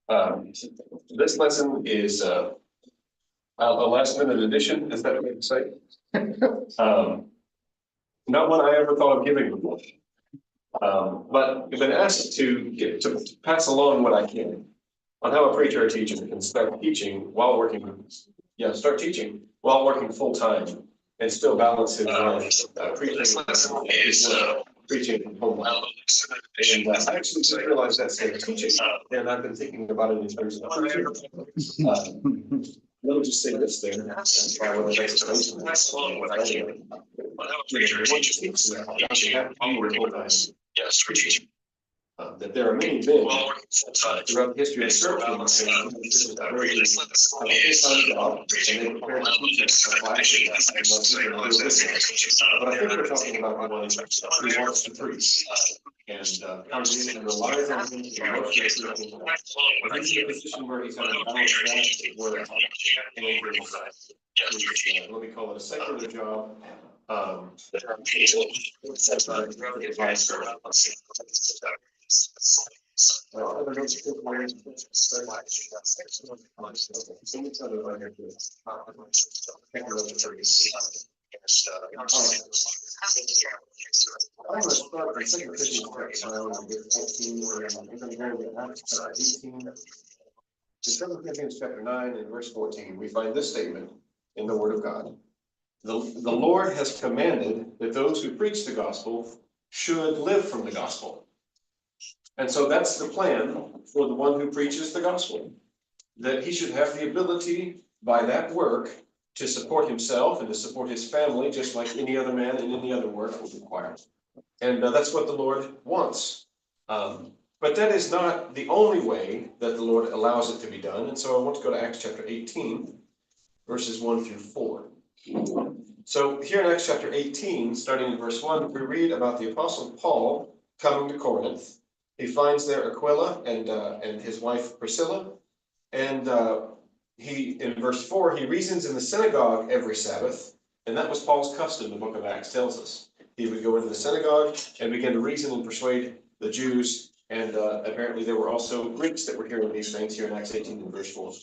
This lesson is a last minute addition, is that what you say? Not one I ever thought of giving before. But I've been asked to pass along what I can on how a preacher or teacher can start teaching while working, start teaching while working full time and still balance his preaching and home life. And I actually just realized that's teaching, and I've been thinking about it in terms of preaching. Let me just say this there. That there are many men throughout the history of the church who but I think we're talking about one who wants to preach. And congregation relies on him to promote their preaching. But he's in a position where he's having to balance that work and let me call it a secular job. I'm going to start by second Corinthians chapter 9 and verse 14, we find this statement in the Word of God. The Lord has commanded that those who preach the gospel should live from the gospel. And so that's the plan for the one who preaches the gospel, that he should have the ability by that work to support himself and to support his family, just like any other man in any other work would require. And that's what the Lord wants. But that is not the only way that the Lord allows it to be done. And so I want to go to Acts chapter 18, verses 1 through 4. So here in Acts chapter 18, starting in verse 1, we read about the Apostle Paul coming to Corinth. He finds there Aquila and his wife Priscilla. And in verse 4, he reasons in the synagogue every Sabbath. And that was Paul's custom, the book of Acts tells us. He would go into the synagogue and begin to reason and persuade the Jews. And apparently there were also Greeks that were hearing these things here in Acts 18 and verse 4.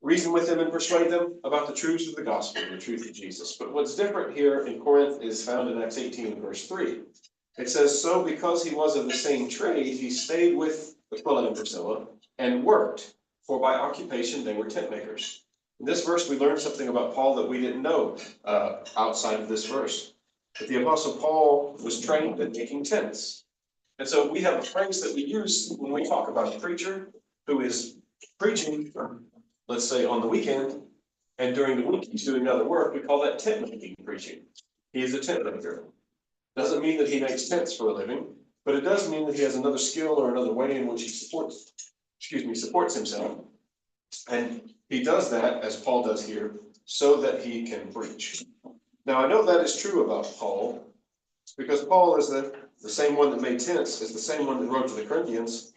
Reason with them and persuade them about the truths of the gospel, the truth of Jesus. But what's different here in Corinth is found in Acts 18 and verse 3. It says, so because he was of the same trade, he stayed with Aquila and Priscilla and worked, for by occupation they were tent makers. In this verse, we learn something about Paul that we didn't know outside of this verse. That the Apostle Paul was trained in making tents. And so we have a phrase that we use when we talk about a preacher who is preaching, let's say on the weekend, and during the week he's doing other work. We call that tent making preaching. He is a tent maker. Doesn't mean that he makes tents for a living, but it does mean that he has another skill or another way in which he supports himself. And he does that, as Paul does here, so that he can preach. Now I know that is true about Paul, because Paul is the same one that made tents, is the same one that wrote to the Corinthians,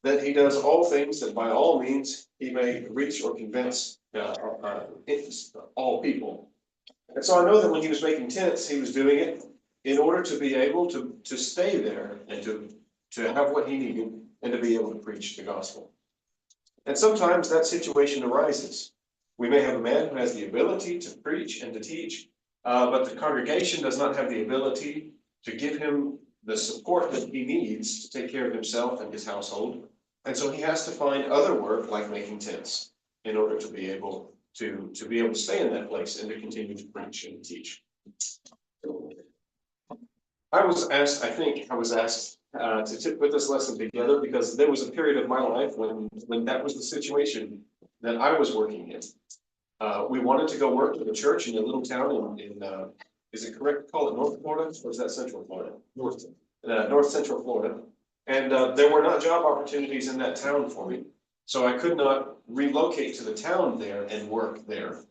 that he does all things that by all means he may reach or convince all people. And so I know that when he was making tents, he was doing it in order to be able to stay there and to have what he needed and to be able to preach the gospel. And sometimes that situation arises. We may have a man who has the ability to preach and to teach, but the congregation does not have the ability to give him the support that he needs to take care of himself and his household. And so he has to find other work like making tents in order to be able to stay in that place and to continue to preach and teach. I was asked to put this lesson together because there was a period of my life when that was the situation that I was working in. We wanted to go work at a church in a little town in is it correct to call it North Florida, or is that Central Florida? North Central Florida. And there were not job opportunities in that town for me. So I could not relocate to the town there and work there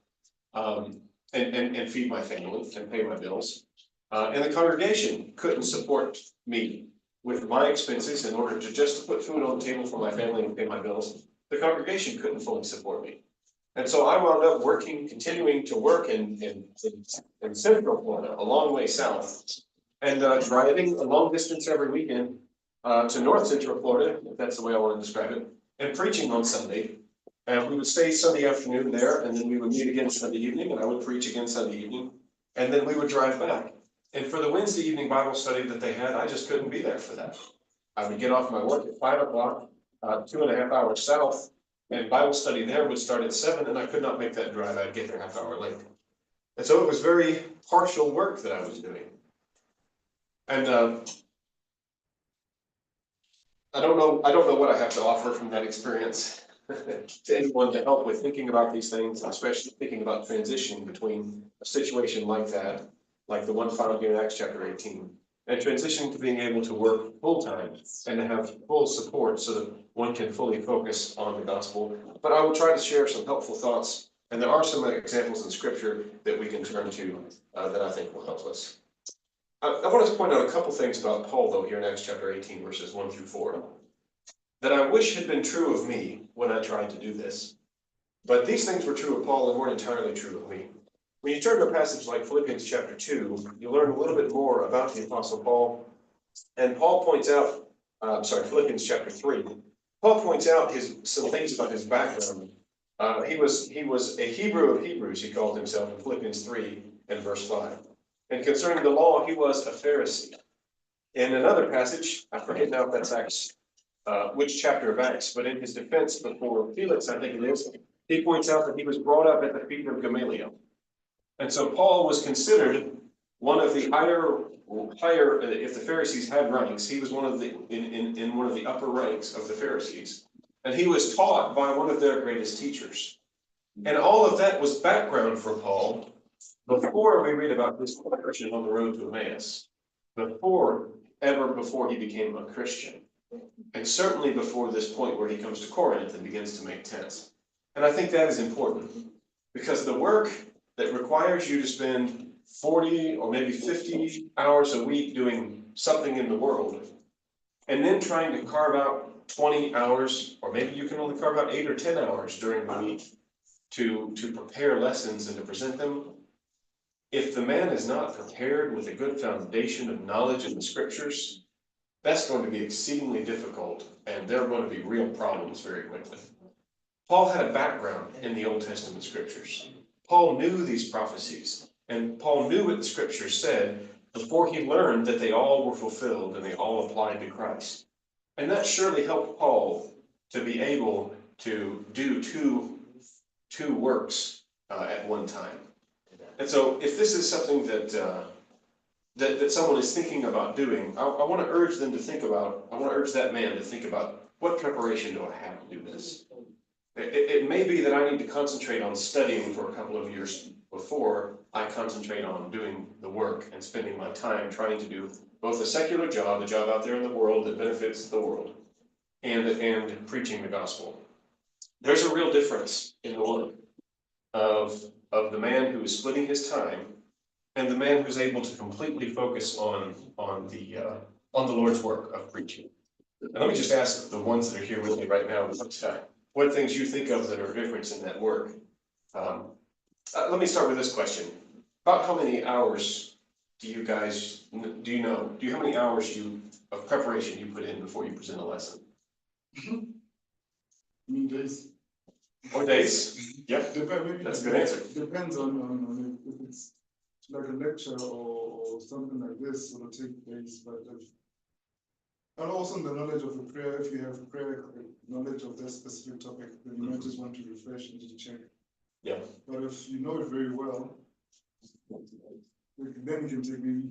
and feed my family and pay my bills. And the congregation couldn't support me with my expenses in order to just put food on the table for my family and pay my bills. The congregation couldn't fully support me. And so I wound up continuing to work in Central Florida, a long way south, and driving a long distance every weekend to North Central Florida, if that's the way I want to describe it, and preaching on Sunday. And we would stay Sunday afternoon there, and then we would meet again Sunday evening, and I would preach again Sunday evening. And then we would drive back. And for the Wednesday evening Bible study that they had, I just couldn't be there for that. I would get off my work at 5 o'clock, 2.5 hours south, and Bible study there would start at 7, and I could not make that drive. I'd get there half hour late. And so it was very partial work that I was doing. And I don't know what I have to offer from that experience to anyone to help with thinking about these things, especially thinking about transition between a situation like that, like the one found here in Acts chapter 18, and transitioning to being able to work full-time and to have full support so that one can fully focus on the gospel. But I will try to share some helpful thoughts, and there are some examples in scripture that we can turn to that I think will help us. I want to point out a couple things about Paul, though, here in Acts chapter 18, verses 1 through 4, that I wish had been true of me when I tried to do this. But these things were true of Paul and weren't entirely true of me. When you turn to a passage like Philippians chapter 2, you learn a little bit more about the Apostle Paul. And Paul points out, Philippians chapter 3, Paul points out some things about his background. He was a Hebrew of Hebrews, he called himself in Philippians 3 and verse 5. And concerning the law, he was a Pharisee. In another passage, I forget now if that's Acts, which chapter of Acts, but in his defense before Felix, I think it is, he points out that he was brought up at the feet of Gamaliel. And so Paul was considered one of the higher, if the Pharisees had ranks, he was one of the, in one of the upper ranks of the Pharisees. And he was taught by one of their greatest teachers. And all of that was background for Paul before we read about his conversion on the road to Emmaus, before he became a Christian, and certainly before this point where he comes to Corinth and begins to make tents. And I think that is important, because the work that requires you to spend 40 or maybe 50 hours a week doing something in the world, and then trying to carve out 20 hours, or maybe you can only carve out 8 or 10 hours during the week to prepare lessons and to present them. If the man is not prepared with a good foundation of knowledge in the scriptures, that's going to be exceedingly difficult, and there are going to be real problems very quickly. Paul had a background in the Old Testament scriptures. Paul knew these prophecies, and Paul knew what the scriptures said before he learned that they all were fulfilled and they all applied to Christ. And that surely helped Paul to be able to do two works at one time. And so if this is something that someone is thinking about doing, I want to urge them to think about, I want to urge that man to think about, what preparation do I have to do this? It may be that I need to concentrate on studying for a couple of years before I concentrate on doing the work and spending my time trying to do both a secular job, a job out there in the world that benefits the world, and preaching the gospel. There's a real difference in the work of the man who is splitting his time and the man who's able to completely focus on the Lord's work of preaching. And let me just ask the ones that are here with me right now, what things you think of that are different in that work. Let me start with this question. About how many hours do you know how many hours of preparation you put in before you present a lesson? Days. Or days? Yep. That's a good answer. Depends on if it's like a lecture or something like this, it'll take days, and also the knowledge of the prayer, if you have prayer knowledge of this specific topic, then you might just want to refresh and just check. Yeah. But if you know it very well, then you can take maybe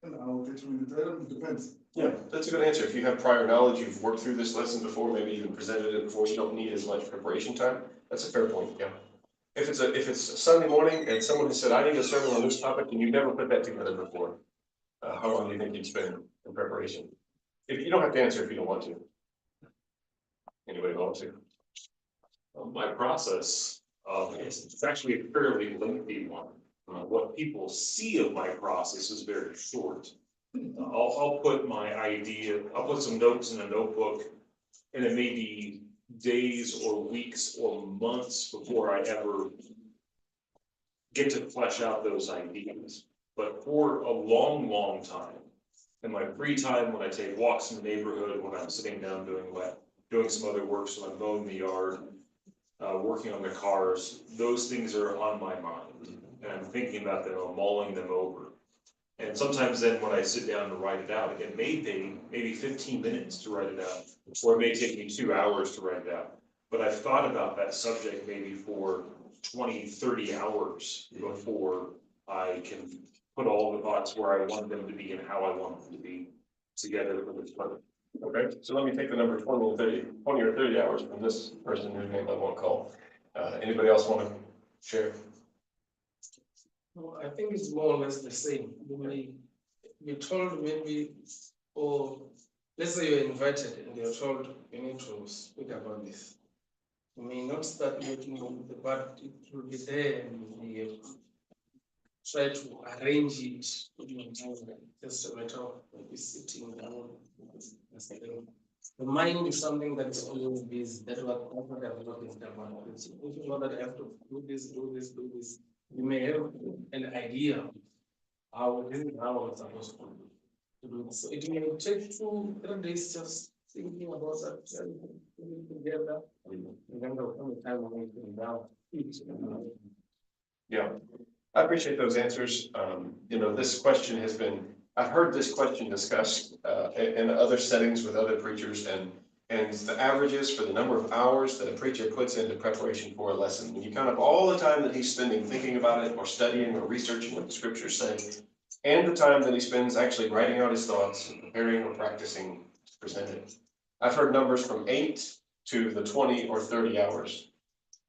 an hour, 30 minutes. It depends. Yeah, that's a good answer. If you have prior knowledge, you've worked through this lesson before, maybe even presented it before, you don't need as much preparation time. That's a fair point, yeah. If it's a Sunday morning and someone has said, I need a sermon on this topic, and you've never put that together before, how long do you think you'd spend in preparation? If you don't have to answer if you don't want to. Anybody want to? My process, it's actually a fairly lengthy one. What people see of my process is very short. I'll put my idea, I'll put some notes in a notebook, and it may be days or weeks or months before I ever get to flesh out those ideas. But for a long, long time, in my free time, when I take walks in the neighborhood, when I'm sitting down doing doing some other work, so I'm mowing the yard, working on the cars, those things are on my mind. And I'm thinking about them, I'm mulling them over. And sometimes then when I sit down to write it out, it may take maybe 15 minutes to write it out, or it may take me 2 hours to write it out. But I've thought about that subject maybe for 20, 30 hours before I can put all the thoughts where I want them to be and how I want them to be together for this purpose. Okay, so let me take the number 20 or 30 hours from this person whose name I won't call. Anybody else want to share? No, I think it's more or less the same. You may be told maybe, or let's say you're invited and you're told you need to speak about this. You may not start working on it, but it will be there and you try to arrange it. Just a matter of maybe sitting down. The mind is something that is always busy. That's what I have noticed about it. If you know that I have to do this, do this, you may have an idea how this is how it's supposed to do it. So it may take 2-3 days just thinking about that, putting it together, and then there'll come a time when you can down. Yeah, I appreciate those answers. This question has been, I've heard this question discussed in other settings with other preachers, and the averages for the number of hours that a preacher puts into preparation for a lesson. When you count up all the time that he's spending thinking about it or studying or researching what the scriptures say, and the time that he spends actually writing out his thoughts and preparing or practicing to present it. I've heard numbers from 8 to the 20 or 30 hours.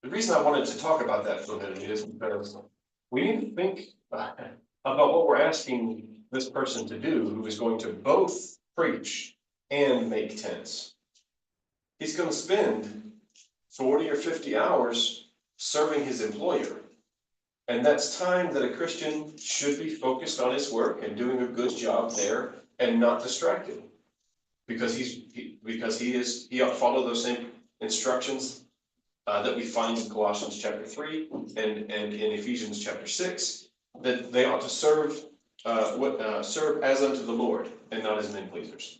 The reason I wanted to talk about that for a minute is because we need to think about what we're asking this person to do, who is going to both preach and make tents. He's going to spend 40 or 50 hours serving his employer. And that's time that a Christian should be focused on his work and doing a good job there and not distracted. Because he ought to follow those same instructions that we find in Colossians chapter 3 and in Ephesians chapter 6, that they ought to serve as unto the Lord and not as men pleasers.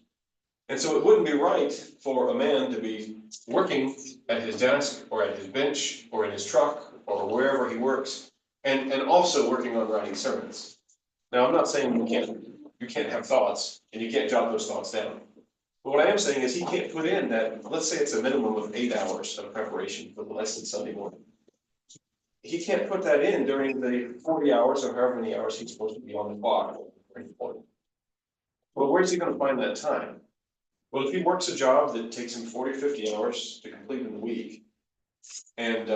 And so it wouldn't be right for a man to be working at his desk or at his bench or in his truck or wherever he works and also working on writing sermons. Now, I'm not saying you can't have thoughts and you can't jot those thoughts down. But what I am saying is he can't put in that, let's say it's a minimum of 8 hours of preparation for the lesson Sunday morning. He can't put that in during the 40 hours or however many hours he's supposed to be on the clock. Well, where's he going to find that time? Well, if he works a job that takes him 40 or 50 hours to complete in a week, and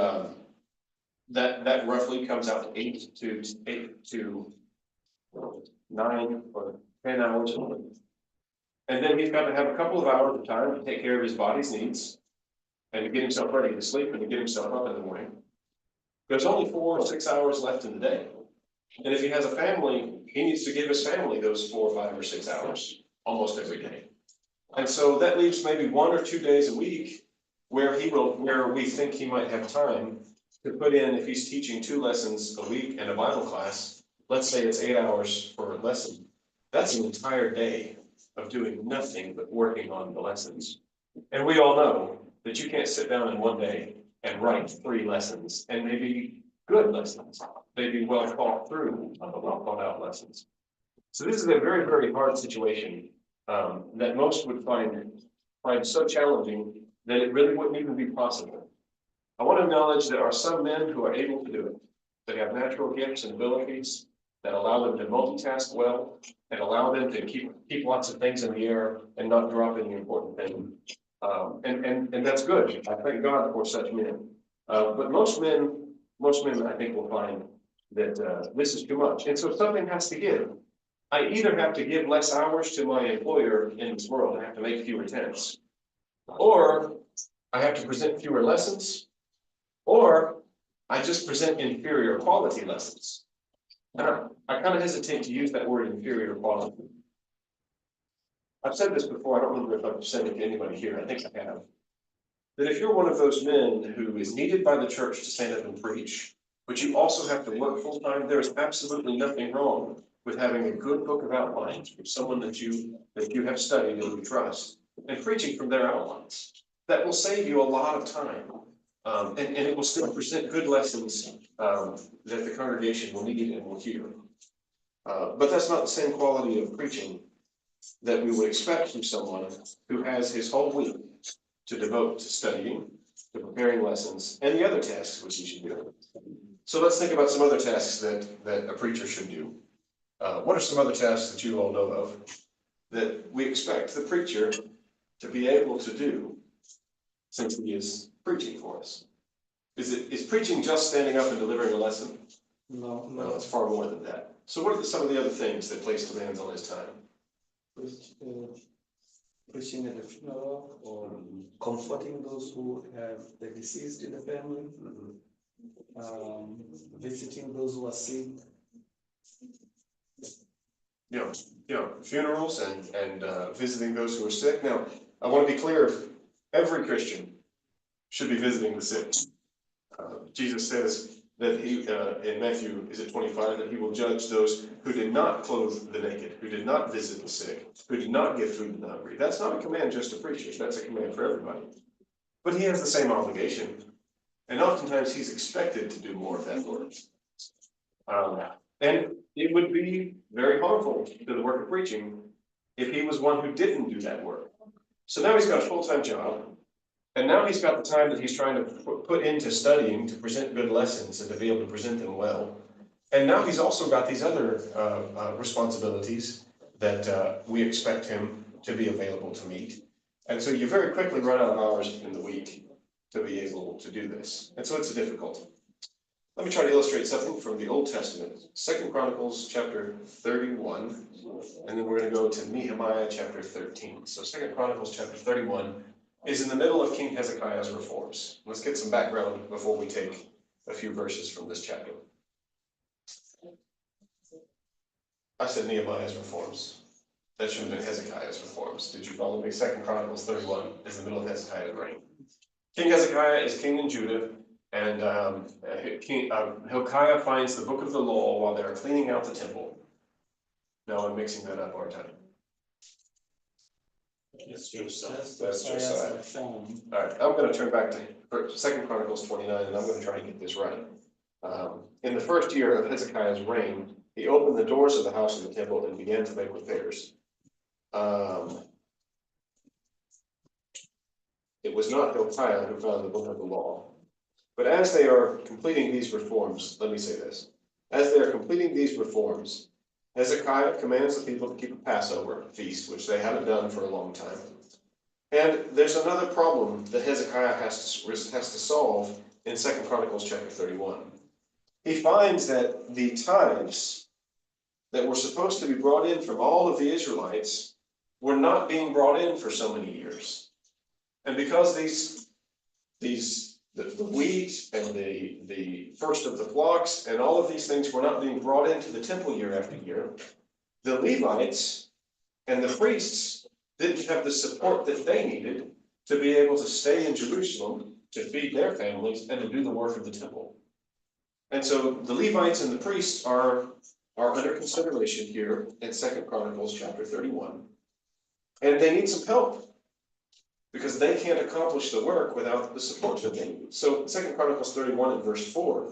that roughly comes out to 8 to 9 or 10 hours a week. And then he's got to have a couple of hours of time to take care of his body's needs and to get himself ready to sleep and to get himself up in the morning. There's only 4 or 6 hours left in the day. And if he has a family, he needs to give his family those 4 or 5 or 6 hours almost every day. And so that leaves maybe 1 or 2 days a week where we think he might have time to put in, if he's teaching 2 lessons a week and a Bible class, let's say it's 8 hours for a lesson. That's an entire day of doing nothing but working on the lessons. And we all know that you can't sit down in one day and write 3 lessons, and maybe good lessons, maybe well thought through, well thought out lessons. So this is a very, very hard situation that most would find so challenging that it really wouldn't even be possible. I want to acknowledge there are some men who are able to do it. They have natural gifts and abilities that allow them to multitask well and allow them to keep lots of things in the air and not drop any important thing. And that's good. I thank God for such men. But most men, I think, will find that this is too much. And so something has to give. I either have to give less hours to my employer in this world, I have to make fewer tents, or I have to present fewer lessons, or I just present inferior quality lessons. Now, I kind of hesitate to use that word inferior quality. I've said this before, I don't remember if I've said it to anybody here, I think I have. That if you're one of those men who is needed by the church to stand up and preach, but you also have to work full time, there is absolutely nothing wrong with having a good book of outlines from someone that you have studied and you trust, and preaching from their outlines. that will save you a lot of time. And it will still present good lessons, that the congregation will need and will hear. But that's not the same quality of preaching that we would expect from someone who has his whole week to devote to studying, to preparing lessons, and the other tasks which he should do. So let's think about some other tasks that a preacher should do. What are some other tasks that you all know of that we expect the preacher to be able to do since he is preaching for us? Is preaching just standing up and delivering a lesson? No, No, it's far more than that. So what are some of the other things that place demands on his time? Preaching at the funeral or comforting those who have the deceased in the family, visiting those who are sick. Funerals and visiting those who are sick. Now, I want to be clear, every Christian should be visiting the sick. Jesus says that he, in Matthew, is it 25, that he will judge those who did not clothe the naked, who did not visit the sick, who did not give food to the hungry. That's not a command just to preachers, that's a command for everybody. But he has the same obligation, and oftentimes he's expected to do more of that work. And it would be very harmful to the work of preaching if he was one who didn't do that work. So now he's got a full-time job, and now he's got the time that he's trying to put into studying to present good lessons and to be able to present them well. And now he's also got these other responsibilities that we expect him to be available to meet. And so you very quickly run out of hours in the week to be able to do this. And so it's difficult. Let me try to illustrate something from the Old Testament, 2 Chronicles chapter 31, and then we're going to go to Nehemiah chapter 13. So 2 Chronicles chapter 31 is in the middle of King Hezekiah's reforms. Let's get some background before we take a few verses from this chapter. I said Nehemiah's reforms. That should have been Hezekiah's reforms. Did you follow me? 2 Chronicles 31 is the middle of Hezekiah's reign. King Hezekiah is king in Judah. And Hilkiah finds the book of the law while they're cleaning out the temple. No, I'm mixing that up, aren't I? It's Josiah. That's Josiah. Reform. All right, I'm going to turn back to 2 Chronicles 29, and I'm going to try and get this right. In the first year of Hezekiah's reign, he opened the doors of the house of the temple and began to make repairs. It was not Hilkiah who found the book of the law. But as they are completing these reforms, let me say this. As they are completing these reforms, Hezekiah commands the people to keep a Passover feast, which they haven't done for a long time. And there's another problem that Hezekiah has to solve in 2 Chronicles chapter 31. He finds that the tithes that were supposed to be brought in from all of the Israelites were not being brought in for so many years. And because the wheat and the first of the flocks and all of these things were not being brought into the temple year after year, the Levites and the priests didn't have the support that they needed to be able to stay in Jerusalem to feed their families and to do the work of the temple. And so the Levites and the priests are under consideration here in 2 Chronicles chapter 31. And they need some help, because they can't accomplish the work without the support that they need. So 2 Chronicles 31 and verse 4,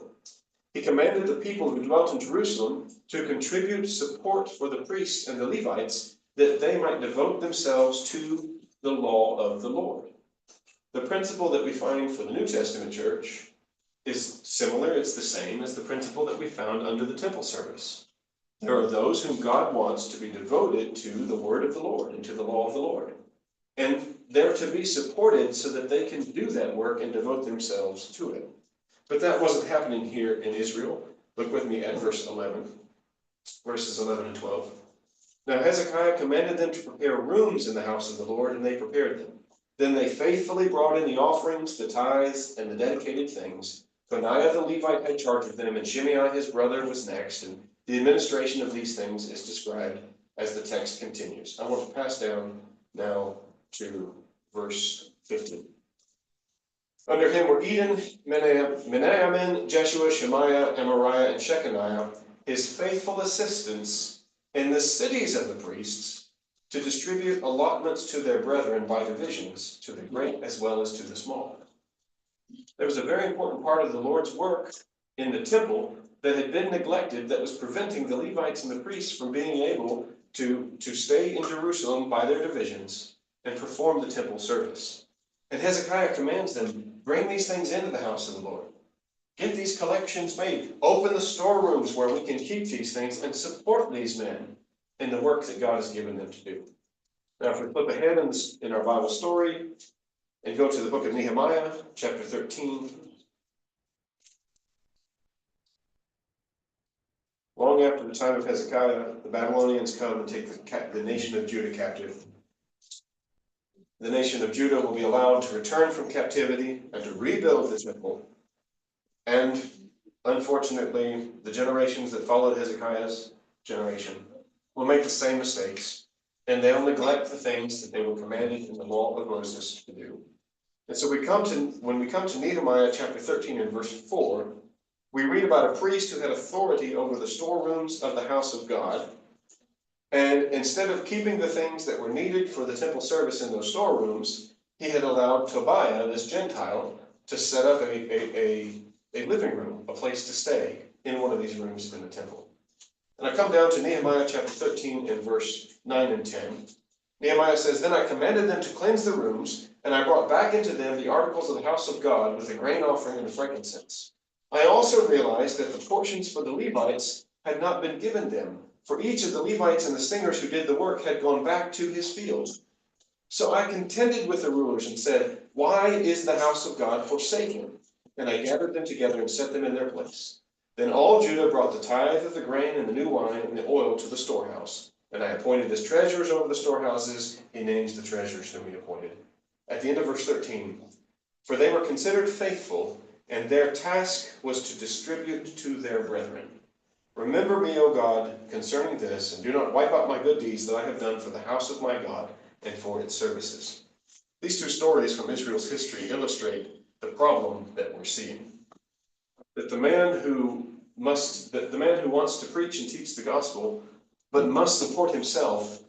he commanded the people who dwelt in Jerusalem to contribute support for the priests and the Levites, that they might devote themselves to the law of the Lord. The principle that we find for the New Testament church is similar, it's the same as the principle that we found under the temple service. There are those whom God wants to be devoted to the word of the Lord and to the law of the Lord. And they're to be supported so that they can do that work and devote themselves to it. But that wasn't happening here in Israel. Look with me at verses 11 and 12. Now Hezekiah commanded them to prepare rooms in the house of the Lord, and they prepared them. Then they faithfully brought in the offerings, the tithes, and the dedicated things. Benaiah the Levite had charge of them, and Shimei his brother was next. And the administration of these things is described as the text continues. I want to pass down now to verse 15. Under him were Eden, Menahamin, Jeshua, Shemaiah, Amariah, and Shechaniah, his faithful assistants in the cities of the priests, to distribute allotments to their brethren by divisions, to the great as well as to the small. There was a very important part of the Lord's work in the temple that had been neglected, that was preventing the Levites and the priests from being able to stay in Jerusalem by their divisions and perform the temple service. And Hezekiah commands them, bring these things into the house of the Lord. Get these collections made. Open the storerooms where we can keep these things and support these men in the work that God has given them to do. Now, if we flip ahead in our Bible story and go to the book of Nehemiah, chapter 13. Long after the time of Hezekiah, the Babylonians come and take the nation of Judah captive. The nation of Judah will be allowed to return from captivity and to rebuild the temple. And unfortunately, the generations that followed Hezekiah's generation will make the same mistakes, and they'll neglect the things that they were commanded in the law of Moses to do. And so when we come to Nehemiah chapter 13 and verse 4, we read about a priest who had authority over the storerooms of the house of God. And instead of keeping the things that were needed for the temple service in those storerooms, he had allowed Tobiah, this Gentile, to set up a living room, a place to stay in one of these rooms in the temple. And I come down to Nehemiah chapter 13 and verse 9 and 10. Nehemiah says, then I commanded them to cleanse the rooms, and I brought back into them the articles of the house of God with the grain offering and the frankincense. I also realized that the portions for the Levites had not been given them, for each of the Levites and the singers who did the work had gone back to his field. So I contended with the rulers and said, why is the house of God forsaken? And I gathered them together and set them in their place. Then all Judah brought the tithe of the grain and the new wine and the oil to the storehouse. And I appointed as treasurers over the storehouses. He names the treasurers whom he appointed. At the end of verse 13, for they were considered faithful, and their task was to distribute to their brethren. Remember me, O God, concerning this, and do not wipe out my good deeds that I have done for the house of my God and for its services. These two stories from Israel's history illustrate the problem that we're seeing. That the man who wants to preach and teach the gospel, but must support himself,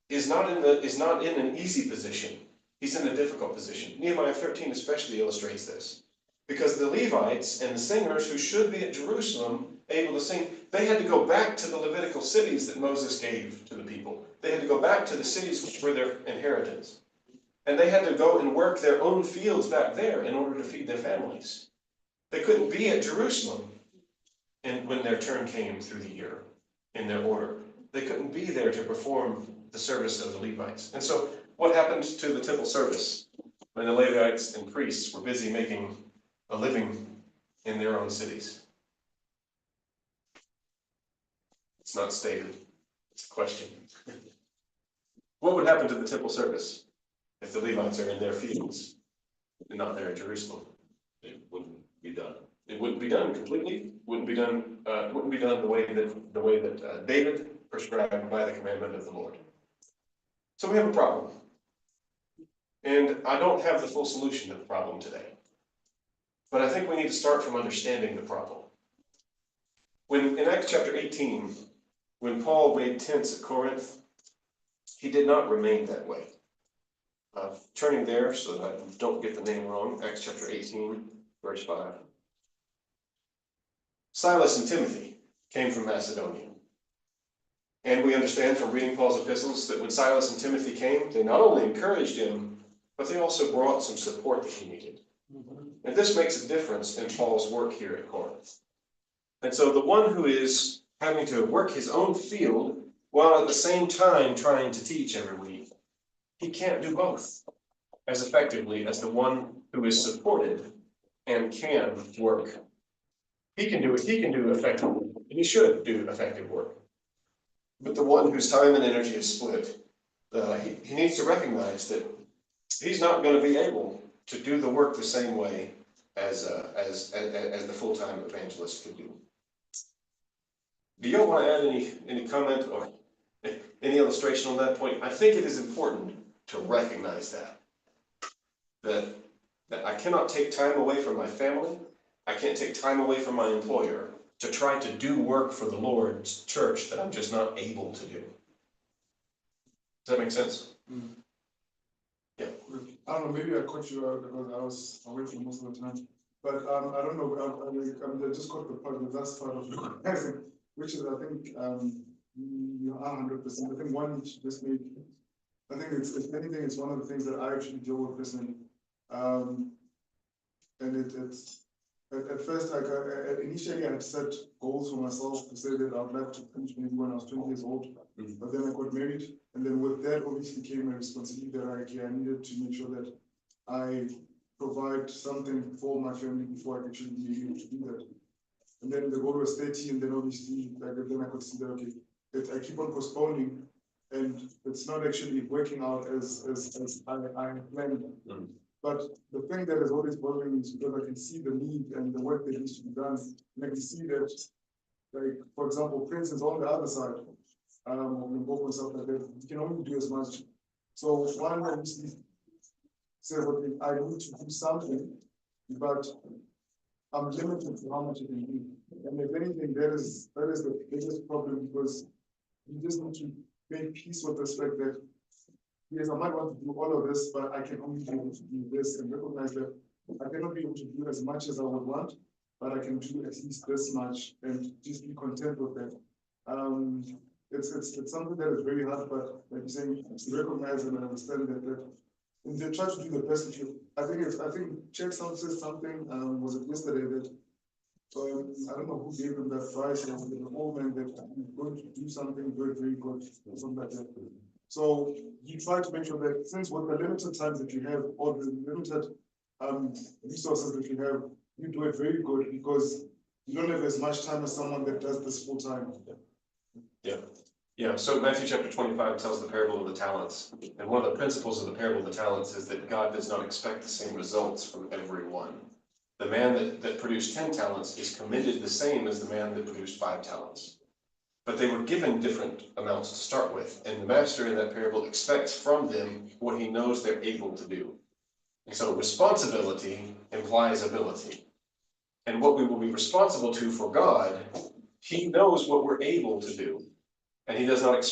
is not in an easy position. He's in a difficult position. Nehemiah 13 especially illustrates this. Because the Levites and the singers who should be at Jerusalem able to sing, they had to go back to the Levitical cities that Moses gave to the people. They had to go back to the cities which were their inheritance. And they had to go and work their own fields back there in order to feed their families. They couldn't be at Jerusalem when their turn came through the year in their order. They couldn't be there to perform the service of the Levites. And so what happened to the temple service when the Levites and priests were busy making a living in their own cities? It's not stated. It's a question. What would happen to the temple service if the Levites are in their fields and not there in Jerusalem? It wouldn't be done. It wouldn't be done completely. Wouldn't be done the way that David prescribed by the commandment of the Lord. So we have a problem, and I don't have the full solution to the problem today. But I think we need to start from understanding the problem. When in Acts chapter 18, when Paul made tents at Corinth, he did not remain that way. Turning there so that I don't get the name wrong, Acts chapter 18, verse 5. Silas and Timothy came from Macedonia. And we understand from reading Paul's epistles that when Silas and Timothy came, they not only encouraged him, but they also brought some support that he needed. And this makes a difference in Paul's work here at Corinth. And so the one who is having to work his own field while at the same time trying to teach every week, he can't do both as effectively as the one who is supported and can work. He can do effective work, and he should do effective work. But the one whose time and energy is split, he needs to recognize that he's not going to be able to do the work the same way as the full-time evangelist could do. Do you all want to add any comment or any illustration on that point? I think it is important to recognize that I cannot take time away from my family. I can't take time away from my employer to try to do work for the Lord's church that I'm just not able to do. that make sense? I don't know, maybe I caught you out because I was away for most of the time. But I don't know, I just caught the part, the last part of the which is, I think, you are 100%. I think one should just make, I think it's, if anything, it's one of the things that I actually deal with personally. And it's, at first, like, initially I had set goals for myself to say that I'd like to finish maybe when I was 20 years old. But then I got married, and then with that obviously came a responsibility that I needed to make sure that I provide something for my family before I could actually be able to do that. And then the goal was 30, and then obviously, like, then I could see that, okay, I keep on postponing, and it's not actually working out as I planned. But the thing that is always bothering me is because I can see the need and the work that needs to be done, and I can see that, like, for example, Prince is on the other side, of Limpopo and stuff like that, you can only do as much. So one obviously says, okay, I need to do something, but I'm limited to how much I can do. And if anything, that is the biggest problem, because you just need to make peace with the fact that, yes, I might want to do all of this, but I can only be able to do this, and recognize that I cannot be able to do as much as I would want, but I can do at least this much and just be content with that. It's something that is very hard, but like you're saying, to recognize and understand that and they try to do the best that you. I think Chad says something, was it yesterday that I don't know who gave him that advice, and the old man that he's going to do something very, very good, or something like that. So you try to make sure that since with the limited times that you have, or the limited resources that you have, you do it very good, because you don't have as much time as someone that does this full time. Yeah, so Matthew chapter 25 tells the parable of the talents. And one of the principles of the parable of the talents is that God does not expect the same results from everyone. The man that produced 10 talents is commended the same as the man that produced 5 talents. But they were given different amounts to start with, and the master in that parable expects from them what he knows they're able to do. And so responsibility implies ability. And what we will be responsible to for God, he knows what we're able to do. And he does not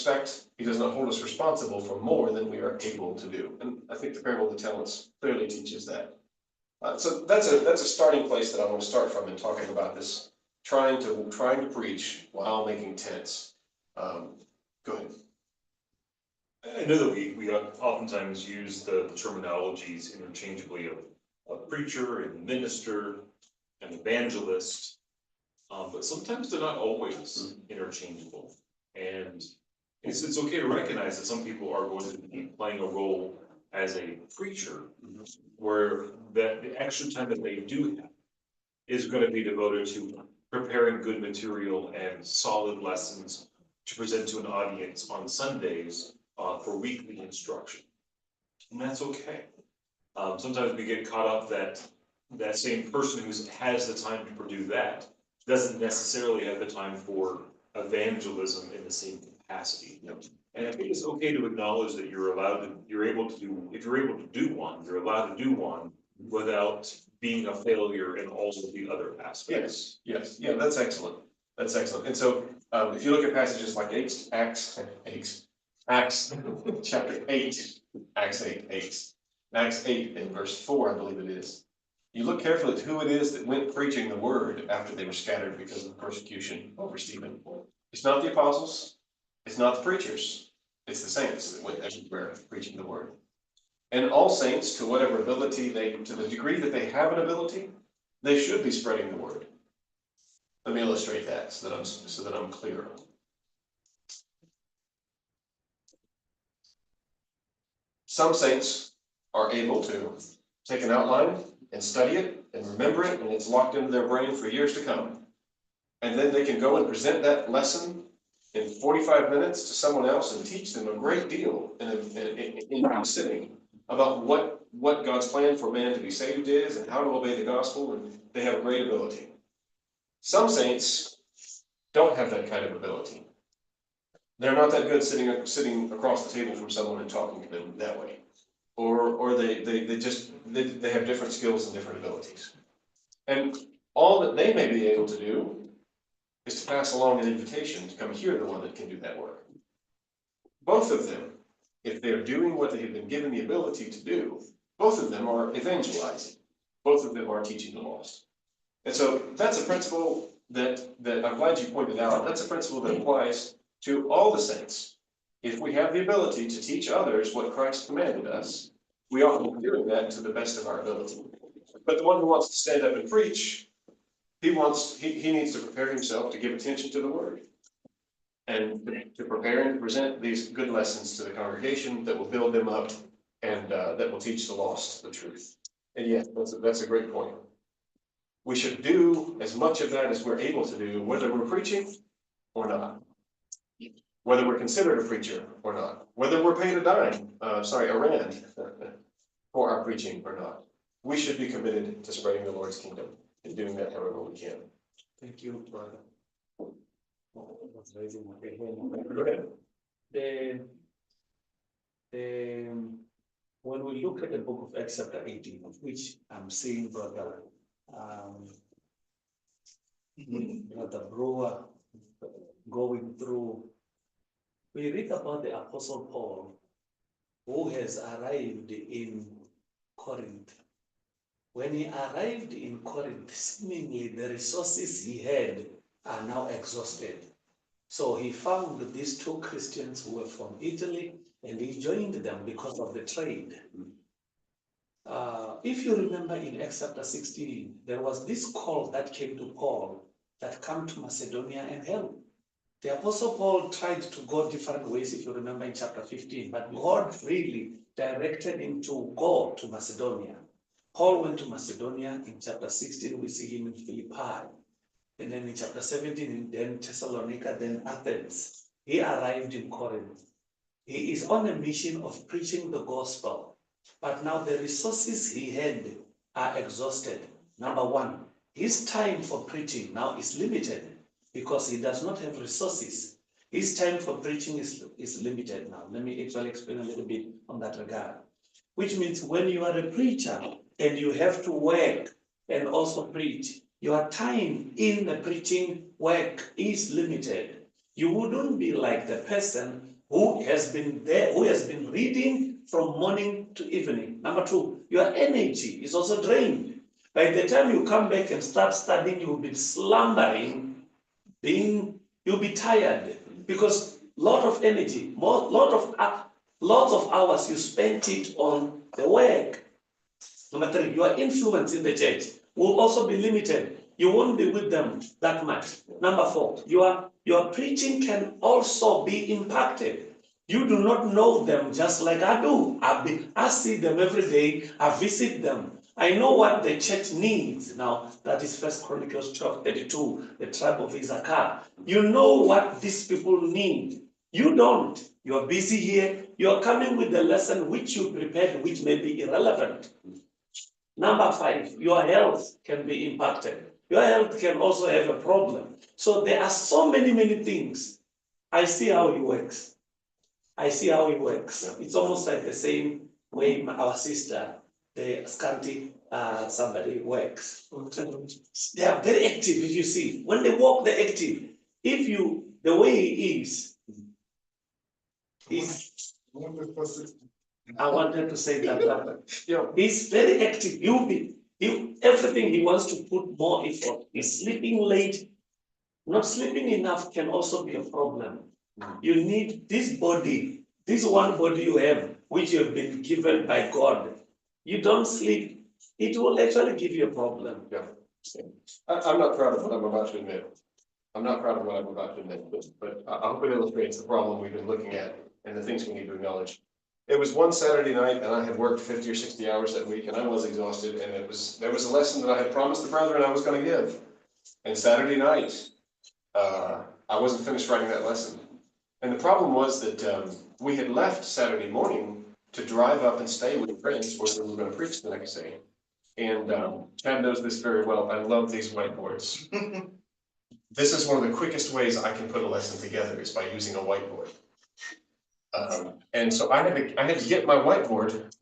hold us responsible for more than we are able to do. And I think the parable of the talents clearly teaches that. So that's a starting place that I want to start from in talking about this, trying to preach while making tents. Go ahead. I know that we oftentimes use the terminologies interchangeably of a preacher and minister and evangelist, but sometimes they're not always interchangeable. And it's okay to recognize that some people are going to be playing a role as a preacher, where the extra time that they do have is going to be devoted to preparing good material and solid lessons to present to an audience on Sundays for weekly instruction. And that's okay. Sometimes we get caught up that same person who has the time to do that doesn't necessarily have the time for evangelism in the same capacity. And I think it's okay to acknowledge that if you're able to do one, you're allowed to do one without being a failure in all of the other aspects. Yes, yeah, that's excellent. That's excellent. And so if you look at passages like Acts chapter 8, Acts 8 in verse 4, I believe it is. You look carefully at who it is that went preaching the word after they were scattered because of the persecution over Stephen. It's not the apostles, it's not the preachers, it's the saints that went everywhere preaching the word. And all saints, to whatever ability to the degree that they have an ability, they should be spreading the word. Let me illustrate that so that I'm clear. Some saints are able to take an outline and study it and remember it, and it's locked into their brain for years to come. And then they can go and present that lesson in 45 minutes to someone else and teach them a great deal in one sitting about what God's plan for man to be saved is and how to obey the gospel, and they have great ability. Some saints don't have that kind of ability. They're not that good sitting across the table from someone and talking to them that way. Or they have different skills and different abilities. And all that they may be able to do is to pass along an invitation to come hear the one that can do that work. Both of them, if they're doing what they have been given the ability to do, both of them are evangelizing. Both of them are teaching the lost. And so that's a principle that I'm glad you pointed out. That's a principle that applies to all the saints. If we have the ability to teach others what Christ commanded us, we ought to be doing that to the best of our ability. But the one who wants to stand up and preach, he needs to prepare himself to give attention to the word. And to prepare and present these good lessons to the congregation that will build them up and that will teach the lost the truth. And yeah, that's a great point. We should do as much of that as we're able to do, whether we're preaching or not. Whether we're considered a preacher or not. Whether we're paid a rand for our preaching or not. We should be committed to spreading the Lord's kingdom and doing that however we can. Thank you, brother. That's raising my hand. Go ahead. When we look at the book of Acts chapter 18, of which I'm seeing brother Brewer going through, we read about the Apostle Paul, who has arrived in Corinth. When he arrived in Corinth, seemingly the resources he had are now exhausted. So he found these two Christians who were from Italy, and he joined them because of the trade. If you remember in Acts chapter 16, there was this call that came to Paul that come to Macedonia and help. The Apostle Paul tried to go different ways, if you remember in chapter 15, but God really directed him to go to Macedonia. Paul went to Macedonia. In chapter 16, we see him in Philippi. And then in chapter 17, then Thessalonica, then Athens. He arrived in Corinth. He is on a mission of preaching the gospel. But now the resources he had are exhausted. Number one, his time for preaching now is limited because he does not have resources. His time for preaching is limited now. Let me actually explain a little bit on that regard. Which means when you are a preacher and you have to work and also preach, your time in the preaching work is limited. You wouldn't be like the person who has been there, who has been reading from morning to evening. Number two, your energy is also drained. By the time you come back and start studying, you'll be slumbering, you'll be tired because lot of energy, lots of hours you spent it on the work. Number three, your influence in the church will also be limited. You won't be with them that much. Number four, your preaching can also be impacted. You do not know them just like I do. I see them every day. I visit them. I know what the church needs now. That is 1 Chronicles 12:32, the tribe of Issachar. You know what these people need. You don't. You're busy here. You're coming with the lesson which you prepared, which may be irrelevant. Number five, your health can be impacted. Your health can also have a problem. So there are so many things. I see how he works. It's almost like the same way our sister, the scanty somebody works. They are very active, if you see. When they walk, they're active. The way he is, I wanted to say that. He's very active. Everything he wants to put more effort. He's sleeping late. Not sleeping enough can also be a problem. You need this body, this one body you have, which you have been given by God. You don't sleep, it will actually give you a problem. Yeah. I'm not proud of what I'm about to admit. But I hope it illustrates the problem we've been looking at and the things we need to acknowledge. It was one Saturday night and I had worked 50 or 60 hours that week and I was exhausted, and there was a lesson that I had promised the brethren I was going to give. And Saturday night, I wasn't finished writing that lesson. And the problem was that we had left Saturday morning to drive up and stay with friends where we were going to preach the next day. And Chad knows this very well. I love these whiteboards. This is one of the quickest ways I can put a lesson together is by using a whiteboard. And so I had to get my whiteboard,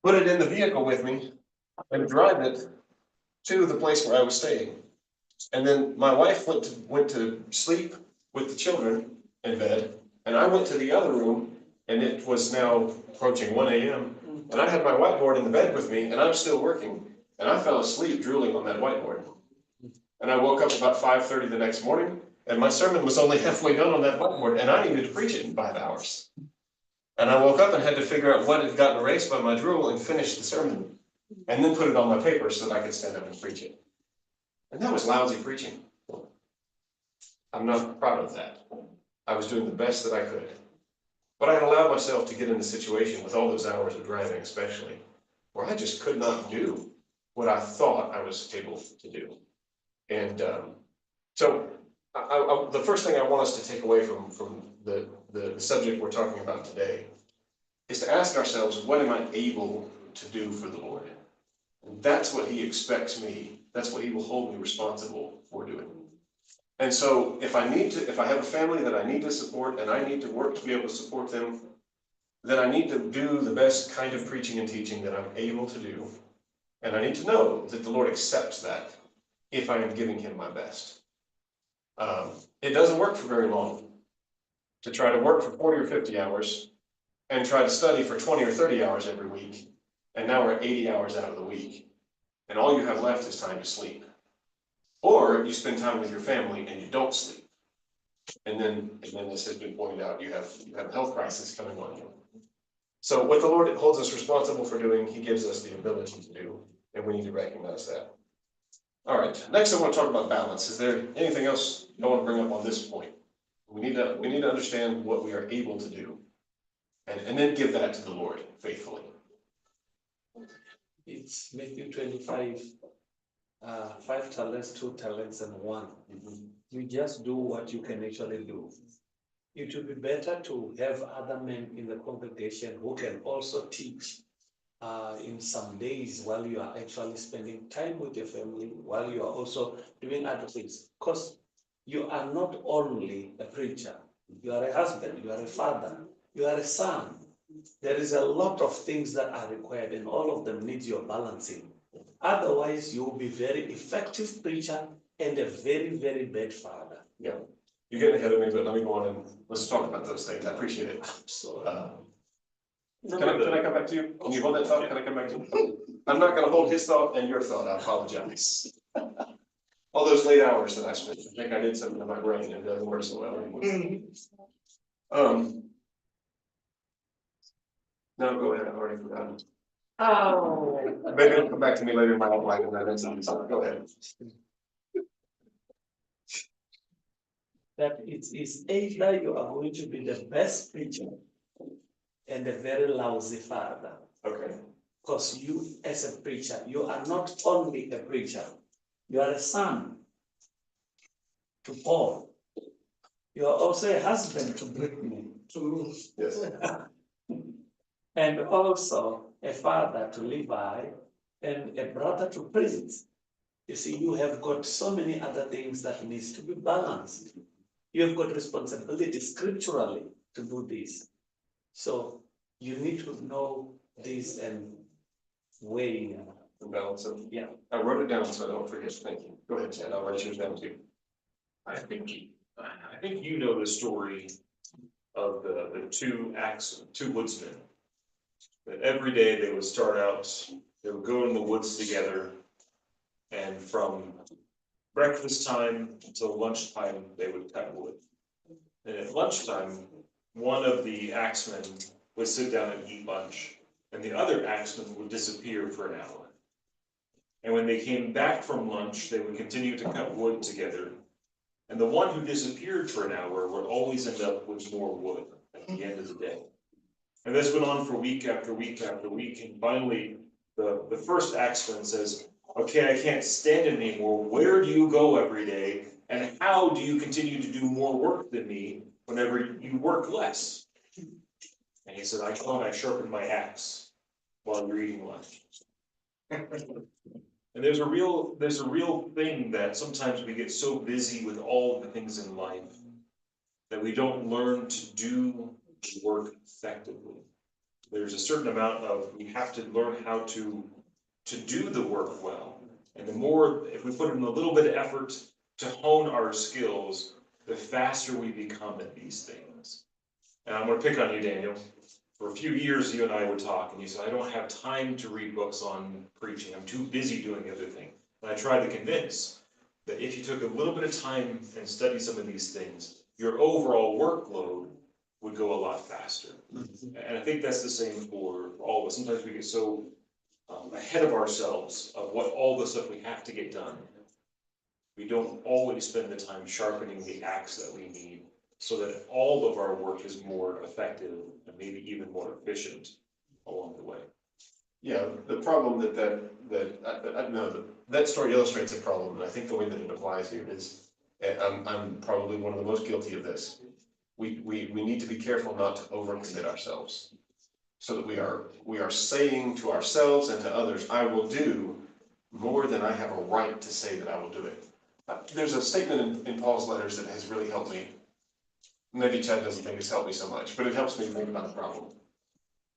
put it in the vehicle with me, and drive it to the place where I was staying. And then my wife went to sleep with the children in bed, and I went to the other room and it was now approaching 1 a.m. And I had my whiteboard in the bed with me, and I was still working, and I fell asleep drooling on that whiteboard. And I woke up about 5:30 the next morning, and my sermon was only halfway done on that whiteboard, and I needed to preach it in 5 hours. And I woke up and had to figure out what had gotten erased by my drool and finish the sermon, and then put it on my paper so that I could stand up and preach it. And that was lousy preaching. I'm not proud of that. I was doing the best that I could. But I had allowed myself to get in a situation with all those hours of driving especially, where I just could not do what I thought I was able to do. And so the first thing I want us to take away from the subject we're talking about today is to ask ourselves, what am I able to do for the Lord? And that's what he expects me, that's what he will hold me responsible for doing. And so if I have a family that I need to support and I need to work to be able to support them, then I need to do the best kind of preaching and teaching that I'm able to do. And I need to know that the Lord accepts that if I am giving him my best. It doesn't work for very long to try to work for 40 or 50 hours and try to study for 20 or 30 hours every week. And now we're 80 hours out of the week. And all you have left is time to sleep. Or you spend time with your family and you don't sleep. And then this has been pointed out, you have a health crisis coming on you. So what the Lord holds us responsible for doing, he gives us the ability to do, and we need to recognize that. All right, next I want to talk about balance. Is there anything else I want to bring up on this point? We need to understand what we are able to do, and then give that to the Lord faithfully. It's Matthew 25, 5 talents, 2 talents, and 1. You just do what you can actually do. It would be better to have other men in the congregation who can also teach in some days while you are actually spending time with your family, while you are also doing other things. Because you are not only a preacher, you are a husband, you are a father, you are a son. There is a lot of things that are required, and all of them need your balancing. Otherwise, you will be very effective preacher and a very, very bad father. Yeah, you're getting ahead of me, but let me go on and let's talk about those things. I appreciate it. So, Can I come back to you? Can you hold that thought? Can I come back to you? I'm not going to hold his thought and your thought. I apologize. All those late hours that I spent, I think I did something to my brain and it doesn't work so well anymore. No, go ahead. I've already forgotten. Oh. Maybe it'll come back to me later in my life and I didn't say, go ahead. that it is either you are going to be the best preacher and a very lousy father. Okay. Because you, as a preacher, you are not only a preacher, you are a son to Paul. You are also a husband to Brittany, To me, Yes. and also a father to Levi, and a brother to Prince. You see, you have got so many other things that needs to be balanced. You have got responsibility scripturally to do this. So you need to know this and weigh. The balance of, Yeah. I wrote it down so I don't forget. Thank you. Go ahead, Chad. I'll write yours down too. I think you know the story of the two woodsmen. That every day they would start out, they would go in the woods together, and from breakfast time until lunchtime, they would cut wood. And at lunchtime, one of the axemen would sit down and eat lunch, and the other axeman would disappear for an hour. And when they came back from lunch, they would continue to cut wood together. And the one who disappeared for an hour would always end up with more wood at the end of the day. And this went on for week after week after week, and finally, the first axeman says, okay, I can't stand it anymore, where do you go every day, and how do you continue to do more work than me whenever you work less? And he said, I go and I sharpen my axe while you're eating lunch. And there's a real thing that sometimes we get so busy with all the things in life that we don't learn to do work effectively. There's a certain amount of, we have to learn how to do the work well. And the more, if we put in a little bit of effort to hone our skills, the faster we become at these things. And I'm gonna pick on you, Daniel. For a few years, you and I would talk, and you said, I don't have time to read books on preaching, I'm too busy doing other things. And I tried to convince that if you took a little bit of time and studied some of these things, your overall workload would go a lot faster. And I think that's the same for all of us. Sometimes we get so ahead of ourselves of what all the stuff we have to get done. We don't always spend the time sharpening the axe that we need so that all of our work is more effective and maybe even more efficient along the way. Yeah, the problem that story illustrates a problem, and I think the way that it applies here is, I'm probably one of the most guilty of this. We need to be careful not to overcommit ourselves, so that we are saying to ourselves and to others, I will do more than I have a right to say that I will do it. There's a statement in Paul's letters that has really helped me. Maybe Chad doesn't think it's helped me so much, but it helps me think about the problem.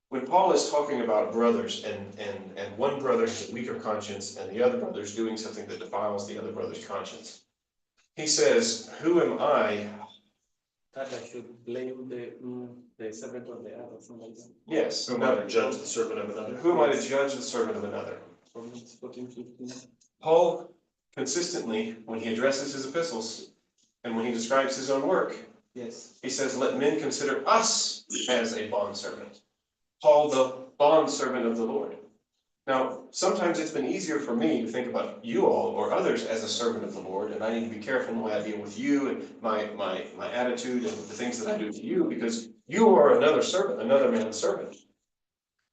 When Paul is talking about brothers and one brother has a weaker conscience and the other brother's doing something that defiles the other brother's conscience, he says, who am I? That I should blame the servant of the other, something like that. Yes. Who am I to judge the servant of another? Who am I to judge the servant of another? Romans 14:15. Paul consistently, when he addresses his epistles and when he describes his own work, Yes. he says, let men consider us as a bondservant. Paul, the bondservant of the Lord. Now, sometimes it's been easier for me to think about you all or others as a servant of the Lord, and I need to be careful in the way I deal with you and my attitude and the things that I do to you, because you are another servant, another man's servant.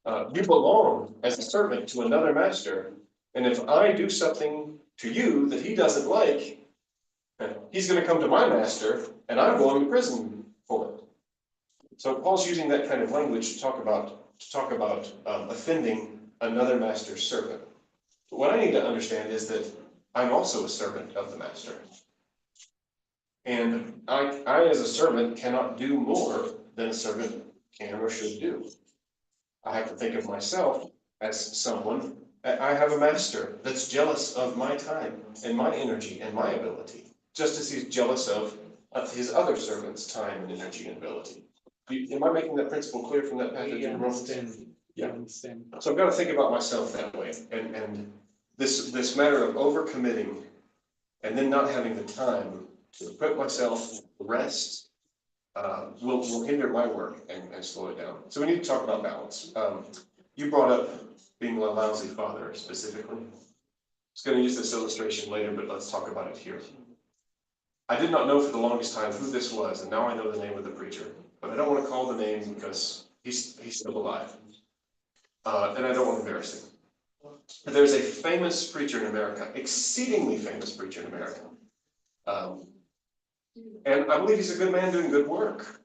You belong as a servant to another master, and if I do something to you that he doesn't like, he's going to come to my master, and I'm going to prison for it. So Paul's using that kind of language to talk about offending another master's servant. But what I need to understand is that I'm also a servant of the master. And I as a servant cannot do more than a servant can or should do. I have to think of myself as someone, I have a master that's jealous of my time and my energy and my ability, just as he's jealous of his other servants' time and energy and ability. Am I making that principle clear from that passage in Romans? Yeah. Understand. So I've got to think about myself that way, and this matter of overcommitting and then not having the time to put myself to rest will hinder my work and slow it down. So we need to talk about balance. You brought up being a lousy father specifically. I was going to use this illustration later, but let's talk about it here. I did not know for the longest time who this was, and now I know the name of the preacher, but I don't want to call the name because he's still alive. And I don't want to embarrass him. But there's a famous preacher in America, exceedingly famous preacher in America. And I believe he's a good man doing good work.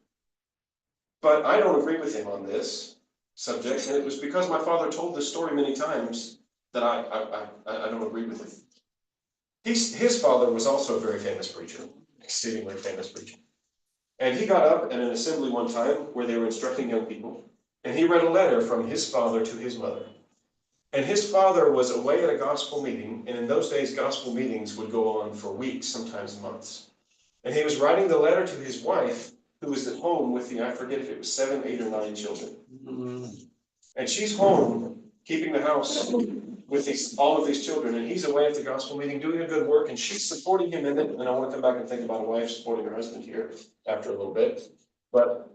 But I don't agree with him on this subject, and it was because my father told this story many times that I don't agree with him. His father was also a very famous preacher, exceedingly famous preacher. And he got up at an assembly one time where they were instructing young people, and he read a letter from his father to his mother. And his father was away at a gospel meeting, and in those days, gospel meetings would go on for weeks, sometimes months. And he was writing the letter to his wife, who was at home with I forget if it was 7, 8, or 9 children. And she's home, keeping the house with all of these children, and he's away at the gospel meeting doing a good work, and she's supporting him in it. And I want to come back and think about a wife supporting her husband here after a little bit. But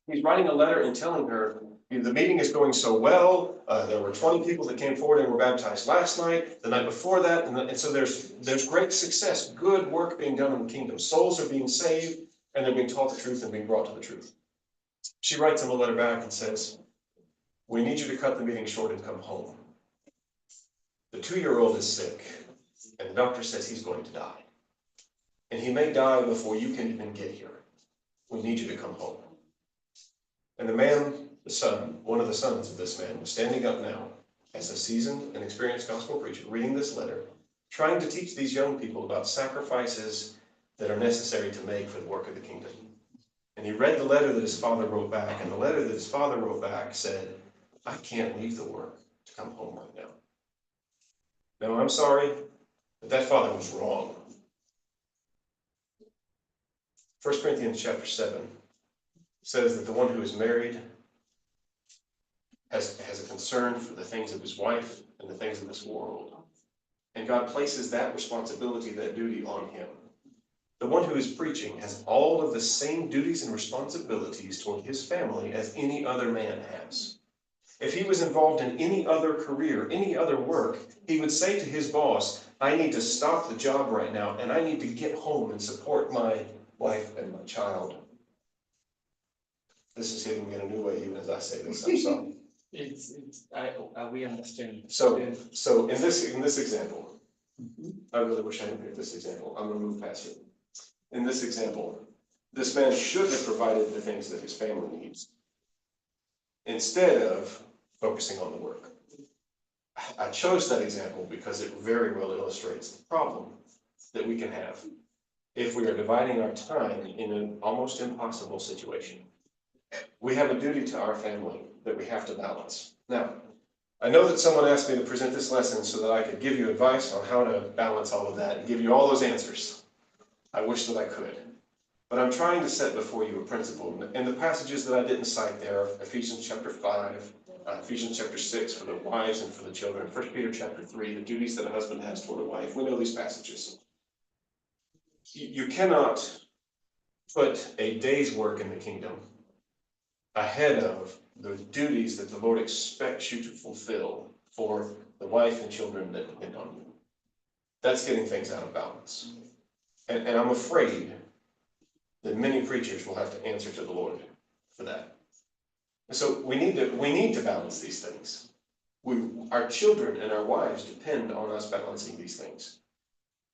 he's writing a letter and telling her, the meeting is going so well. There were 20 people that came forward and were baptized last night, the night before that. And so there's great success, good work being done in the kingdom. Souls are being saved, and they're being taught the truth and being brought to the truth. She writes him a letter back and says, we need you to cut the meeting short and come home. The 2-year-old is sick, and the doctor says he's going to die. And he may die before you can even get here. We need you to come home. And the man, the son, one of the sons of this man, was standing up now as a seasoned and experienced gospel preacher, reading this letter, trying to teach these young people about sacrifices that are necessary to make for the work of the kingdom. And he read the letter that his father wrote back, and the letter that his father wrote back said, I can't leave the work to come home right now. Now, I'm sorry, but that father was wrong. 1 Corinthians chapter 7 says that the one who is married has a concern for the things of his wife and the things of this world. And God places that responsibility, that duty on him. The one who is preaching has all of the same duties and responsibilities toward his family as any other man has. If he was involved in any other career, any other work, he would say to his boss, I need to stop the job right now, and I need to get home and support my wife and my child. This is hitting me in a new way, even as I say this, I'm sorry. We understand. So in this example, I really wish I had picked this example. I'm gonna move past it. In this example, this man should have provided the things that his family needs instead of focusing on the work. I chose that example because it very well illustrates the problem that we can have if we are dividing our time in an almost impossible situation. We have a duty to our family that we have to balance. Now, I know that someone asked me to present this lesson so that I could give you advice on how to balance all of that and give you all those answers. I wish that I could. But I'm trying to set before you a principle. And the passages that I didn't cite there are Ephesians chapter 5, Ephesians chapter 6 for the wives and for the children, 1 Peter chapter 3, the duties that a husband has toward a wife. We know these passages. You cannot put a day's work in the kingdom ahead of the duties that the Lord expects you to fulfill for the wife and children that depend on you. That's getting things out of balance. And I'm afraid that many preachers will have to answer to the Lord for that. So we need to balance these things. Our children and our wives depend on us balancing these things.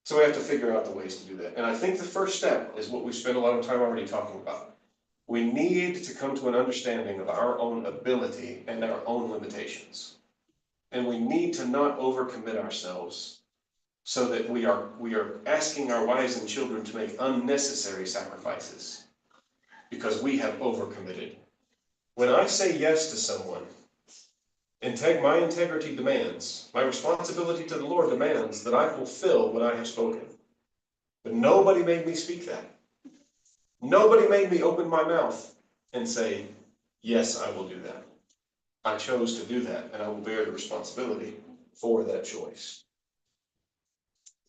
So we have to figure out the ways to do that. And I think the first step is what we've spent a lot of time already talking about. We need to come to an understanding of our own ability and our own limitations. And we need to not overcommit ourselves so that we are asking our wives and children to make unnecessary sacrifices because we have overcommitted. When I say yes to someone, my integrity demands, my responsibility to the Lord demands that I fulfill what I have spoken. But nobody made me speak that. Nobody made me open my mouth and say, yes, I will do that. I chose to do that, and I will bear the responsibility for that choice.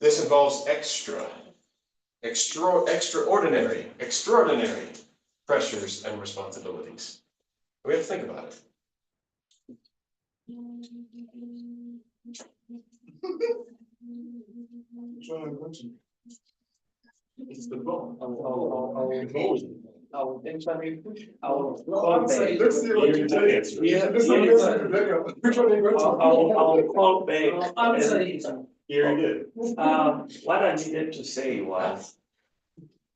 This involves extraordinary pressures and responsibilities. We have to think about it. It's the wrong. I'll eventually, I'll No, call answer. back. Let's see what you tell you. Yeah, Let's see yeah. what Rebecca. Which one are you going to? I'll call back. Answer And, it. Here he did. what I needed to say was,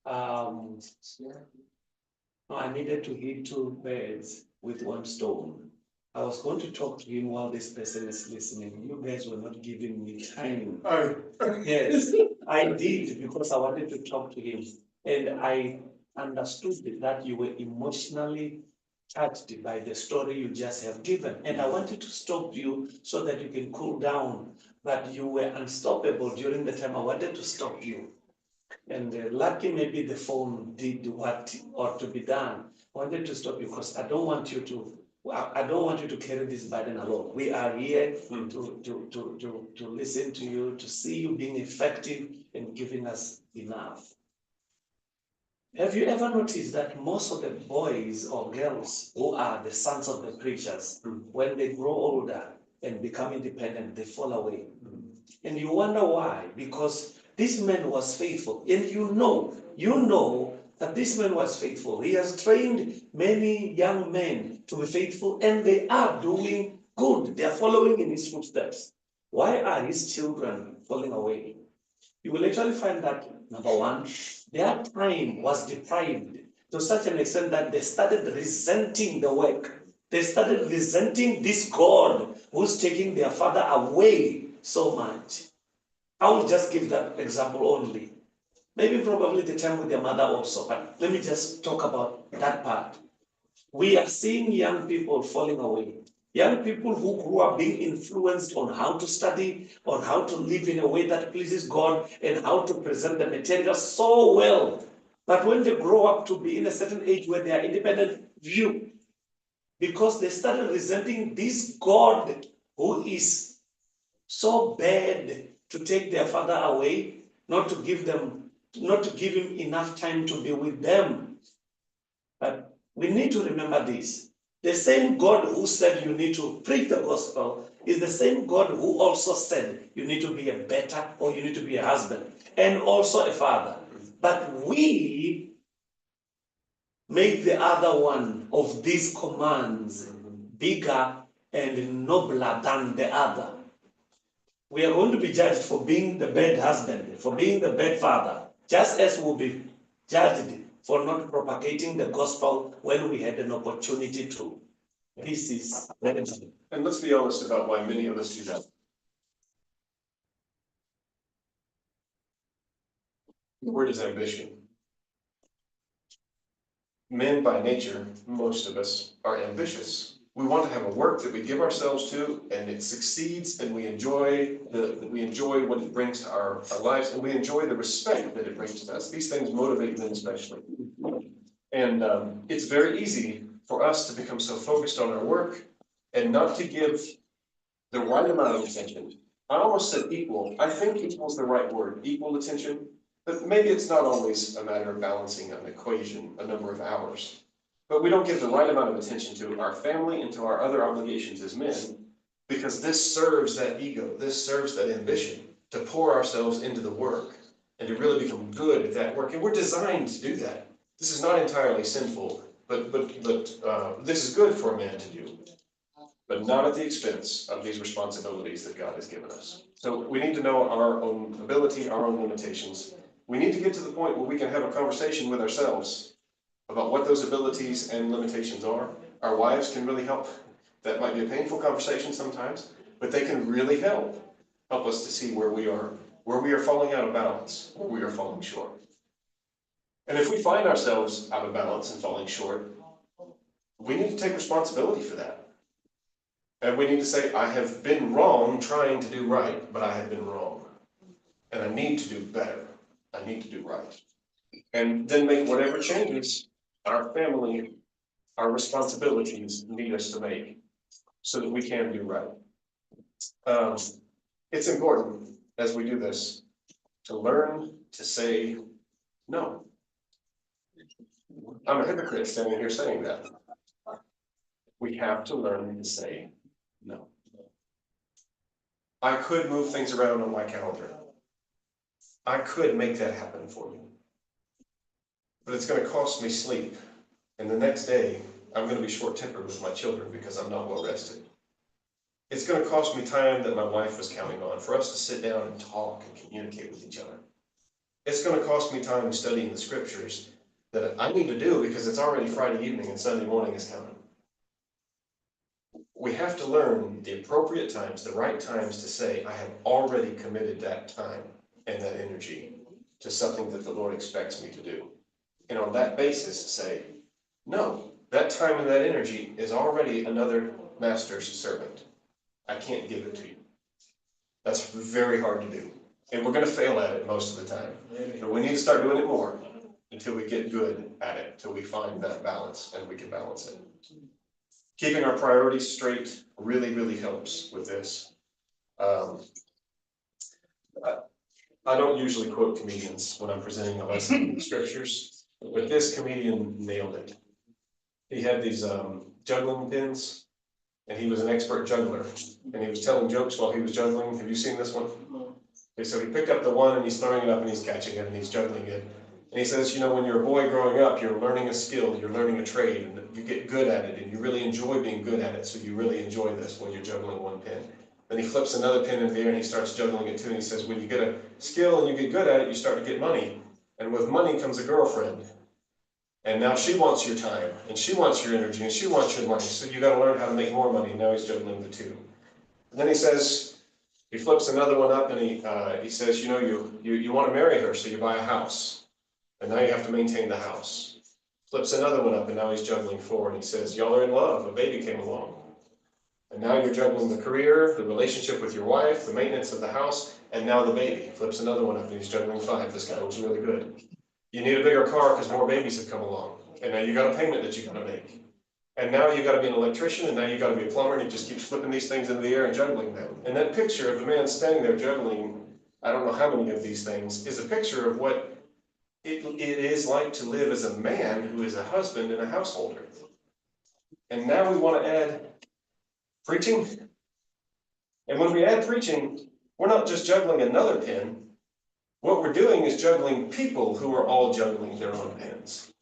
no, I needed to hit two birds with one stone. I was going to talk to him while this person is listening. You guys were not giving me time. Aye. Yes, I did because I wanted to talk to him. And I understood that you were emotionally touched by the story you just have given. And I wanted to stop you so that you can cool down. But you were unstoppable during the time I wanted to stop you. And lucky maybe the phone did what ought to be done. I wanted to stop you because I don't want you to carry this burden alone. We are here to listen to you, to see you being effective and giving us enough. Have you ever noticed that most of the boys or girls who are the sons of the preachers, when they grow older and become independent, they fall away? And you wonder why? Because this man was faithful. And you know that this man was faithful. He has trained many young men to be faithful, and they are doing good. They are following in his footsteps. Why are his children falling away? You will actually find that, number one, their time was deprived to such an extent that they started resenting the work. They started resenting this God who's taking their father away so much. I will just give that example only. Maybe probably the time with their mother also, but let me just talk about that part. We are seeing young people falling away. Young people who grew up being influenced on how to study, on how to live in a way that pleases God, and how to present the material so well But when they grow up to be in a certain age where they are independent view, because they started resenting this God who is so bad to take their father away, not to give him enough time to be with them. But we need to remember this. The same God who said you need to preach the gospel is the same God who also said you need to be a better or you need to be a husband and also a father. But we make the other one of these commands bigger and nobler than the other. We are going to be judged for being the bad husband, for being the bad father, just as we'll be judged for not propagating the gospel when we had an opportunity to. This is very important. And let's be honest about why many of us do that. The word is ambition. Men by nature, most of us, are ambitious. We want to have a work that we give ourselves to and it succeeds and we enjoy what it brings to our lives and we enjoy the respect that it brings to us. These things motivate men especially. And it's very easy for us to become so focused on our work and not to give the right amount of attention. I almost said equal. I think equal is the right word, equal attention. But maybe it's not always a matter of balancing an equation, a number of hours. But we don't give the right amount of attention to our family and to our other obligations as men, because this serves that ego, this serves that ambition to pour ourselves into the work and to really become good at that work. And we're designed to do that. This is not entirely sinful, but this is good for a man to do, but not at the expense of these responsibilities that God has given us. So we need to know our own ability, our own limitations. We need to get to the point where we can have a conversation with ourselves about what those abilities and limitations are. Our wives can really help. That might be a painful conversation sometimes, but they can really help us to see where we are falling out of balance, where we are falling short. And if we find ourselves out of balance and falling short, we need to take responsibility for that. And we need to say, I have been wrong trying to do right, but I have been wrong. And I need to do better. I need to do right. And then make whatever changes our family, our responsibilities need us to make so that we can do right. It's important as we do this to learn to say no. I'm a hypocrite standing here saying that. We have to learn to say no. I could move things around on my calendar. I could make that happen for you. But it's going to cost me sleep. And the next day, I'm going to be short-tempered with my children because I'm not well rested. It's going to cost me time that my wife was counting on for us to sit down and talk and communicate with each other. It's going to cost me time studying the scriptures that I need to do because it's already Friday evening and Sunday morning is coming. We have to learn the appropriate times, the right times to say, I have already committed that time and that energy to something that the Lord expects me to do. And on that basis, say, no, that time and that energy is already another master's servant. I can't give it to you. That's very hard to do. And we're going to fail at it most of the time. But we need to start doing it more until we get good at it, until we find that balance and we can balance it. Keeping our priorities straight really, really helps with this. I don't usually quote comedians when I'm presenting a lesson in the scriptures, but this comedian nailed it. He had these juggling pins, and he was an expert juggler, and he was telling jokes while he was juggling. Have you seen this one? Okay, so he picked up the one, and he's throwing it up, and he's catching it, and he's juggling it. And he says, you know, when you're a boy growing up, you're learning a skill, you're learning a trade, and you get good at it, and you really enjoy being good at it, so you really enjoy this when you're juggling one pin. Then he flips another pin in the air, and he starts juggling it too, and he says, when you get a skill and you get good at it, you start to get money. And with money comes a girlfriend. And now she wants your time, and she wants your energy, and she wants your money, so you gotta learn how to make more money. Now he's juggling the two. And then he says, he flips another one up, and he says, you know, you want to marry her, so you buy a house. And now you have to maintain the house. Flips another one up, and now he's juggling four, and he says, y'all are in love, a baby came along. And now you're juggling the career, the relationship with your wife, the maintenance of the house, and now the baby. Flips another one up, and he's juggling five. This guy was really good. You need a bigger car because more babies have come along, and now you got a payment that you gotta make. And now you gotta be an electrician, and now you gotta be a plumber, and he just keeps flipping these things into the air and juggling them. And that picture of the man standing there juggling, I don't know how many of these things, is a picture of what it is like to live as a man who is a husband and a householder. And now we want to add preaching. And when we add preaching, we're not just juggling another pen. What we're doing is juggling people who are all juggling their own pens.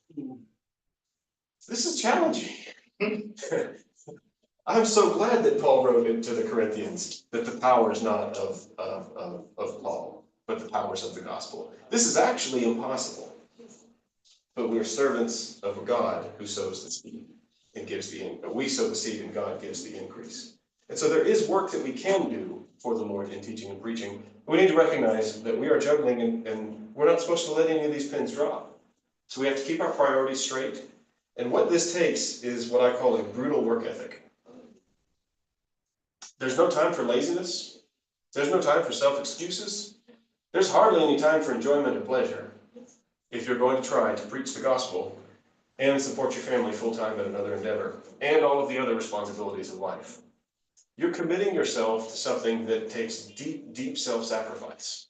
This is challenging. I'm so glad that Paul wrote it to the Corinthians that the power is not of Paul, but the powers of the gospel. This is actually impossible. But we are servants of a God who sows the seed and gives the increase. We sow the seed and God gives the increase. And so there is work that we can do for the Lord in teaching and preaching. We need to recognize that we are juggling and we're not supposed to let any of these pins drop. So we have to keep our priorities straight. And what this takes is what I call a brutal work ethic. There's no time for laziness. There's no time for self-excuses. There's hardly any time for enjoyment or pleasure if you're going to try to preach the gospel and support your family full-time at another endeavor and all of the other responsibilities of life. You're committing yourself to something that takes deep, deep self-sacrifice.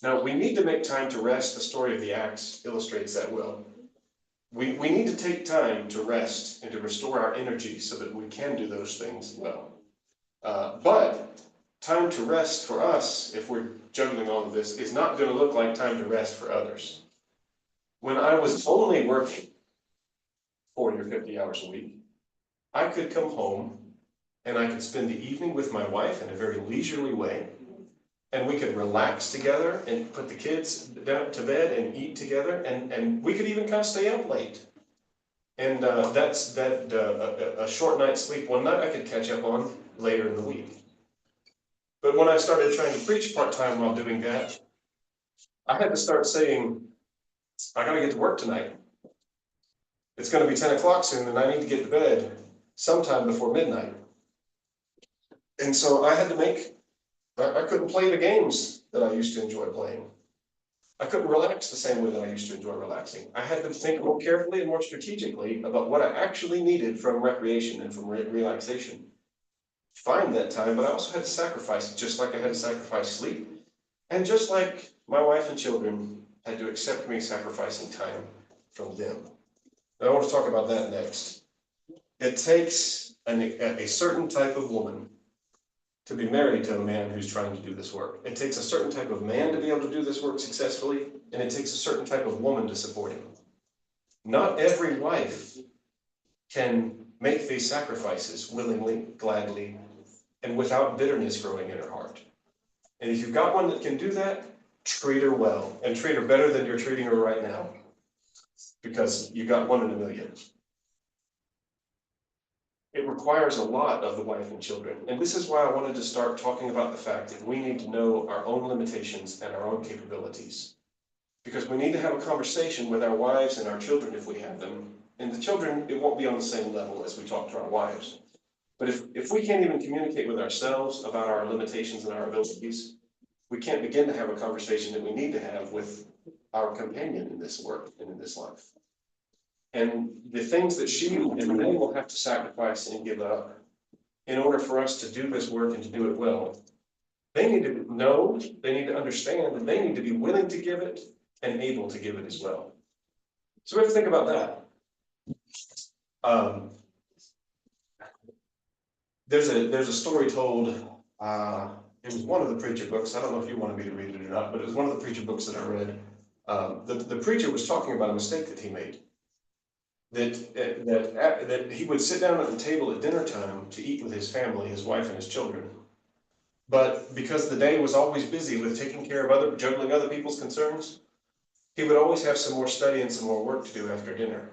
Now, we need to make time to rest. The story of the Acts illustrates that well. We need to take time to rest and to restore our energy so that we can do those things well. But time to rest for us, if we're juggling all of this, is not going to look like time to rest for others. When I was only working 40 or 50 hours a week, I could come home and I could spend the evening with my wife in a very leisurely way, and we could relax together and put the kids down to bed and eat together, and we could even kind of stay up late. And a short night's sleep one night I could catch up on later in the week. But when I started trying to preach part-time while doing that, I had to start saying, I gotta get to work tonight. It's gonna be 10 o'clock soon and I need to get to bed sometime before midnight. And so I had to I couldn't play the games that I used to enjoy playing. I couldn't relax the same way that I used to enjoy relaxing. I had to think more carefully and more strategically about what I actually needed from recreation and from relaxation. Find that time, but I also had to sacrifice it, just like I had to sacrifice sleep. And just like my wife and children had to accept me sacrificing time from them. And I want to talk about that next. It takes a certain type of woman to be married to a man who's trying to do this work. It takes a certain type of man to be able to do this work successfully, and it takes a certain type of woman to support him. Not every wife can make these sacrifices willingly, gladly, and without bitterness growing in her heart. And if you've got one that can do that, treat her well, and treat her better than you're treating her right now, because you got one in a million. It requires a lot of the wife and children. And this is why I wanted to start talking about the fact that we need to know our own limitations and our own capabilities. Because we need to have a conversation with our wives and our children if we have them. And the children, it won't be on the same level as we talk to our wives. But if we can't even communicate with ourselves about our limitations and our abilities, we can't begin to have a conversation that we need to have with our companion in this work and in this life. And the things that she and they will have to sacrifice and give up in order for us to do this work and to do it well, they need to know, they need to understand, and they need to be willing to give it and able to give it as well. So we have to think about that. There's a story told, it was one of the preacher books. I don't know if you wanted me to read it or not, but it was one of the preacher books that I read. The preacher was talking about a mistake that he made. That he would sit down at the table at dinner time to eat with his family, his wife and his children. But because the day was always busy with taking care of juggling other people's concerns, he would always have some more study and some more work to do after dinner.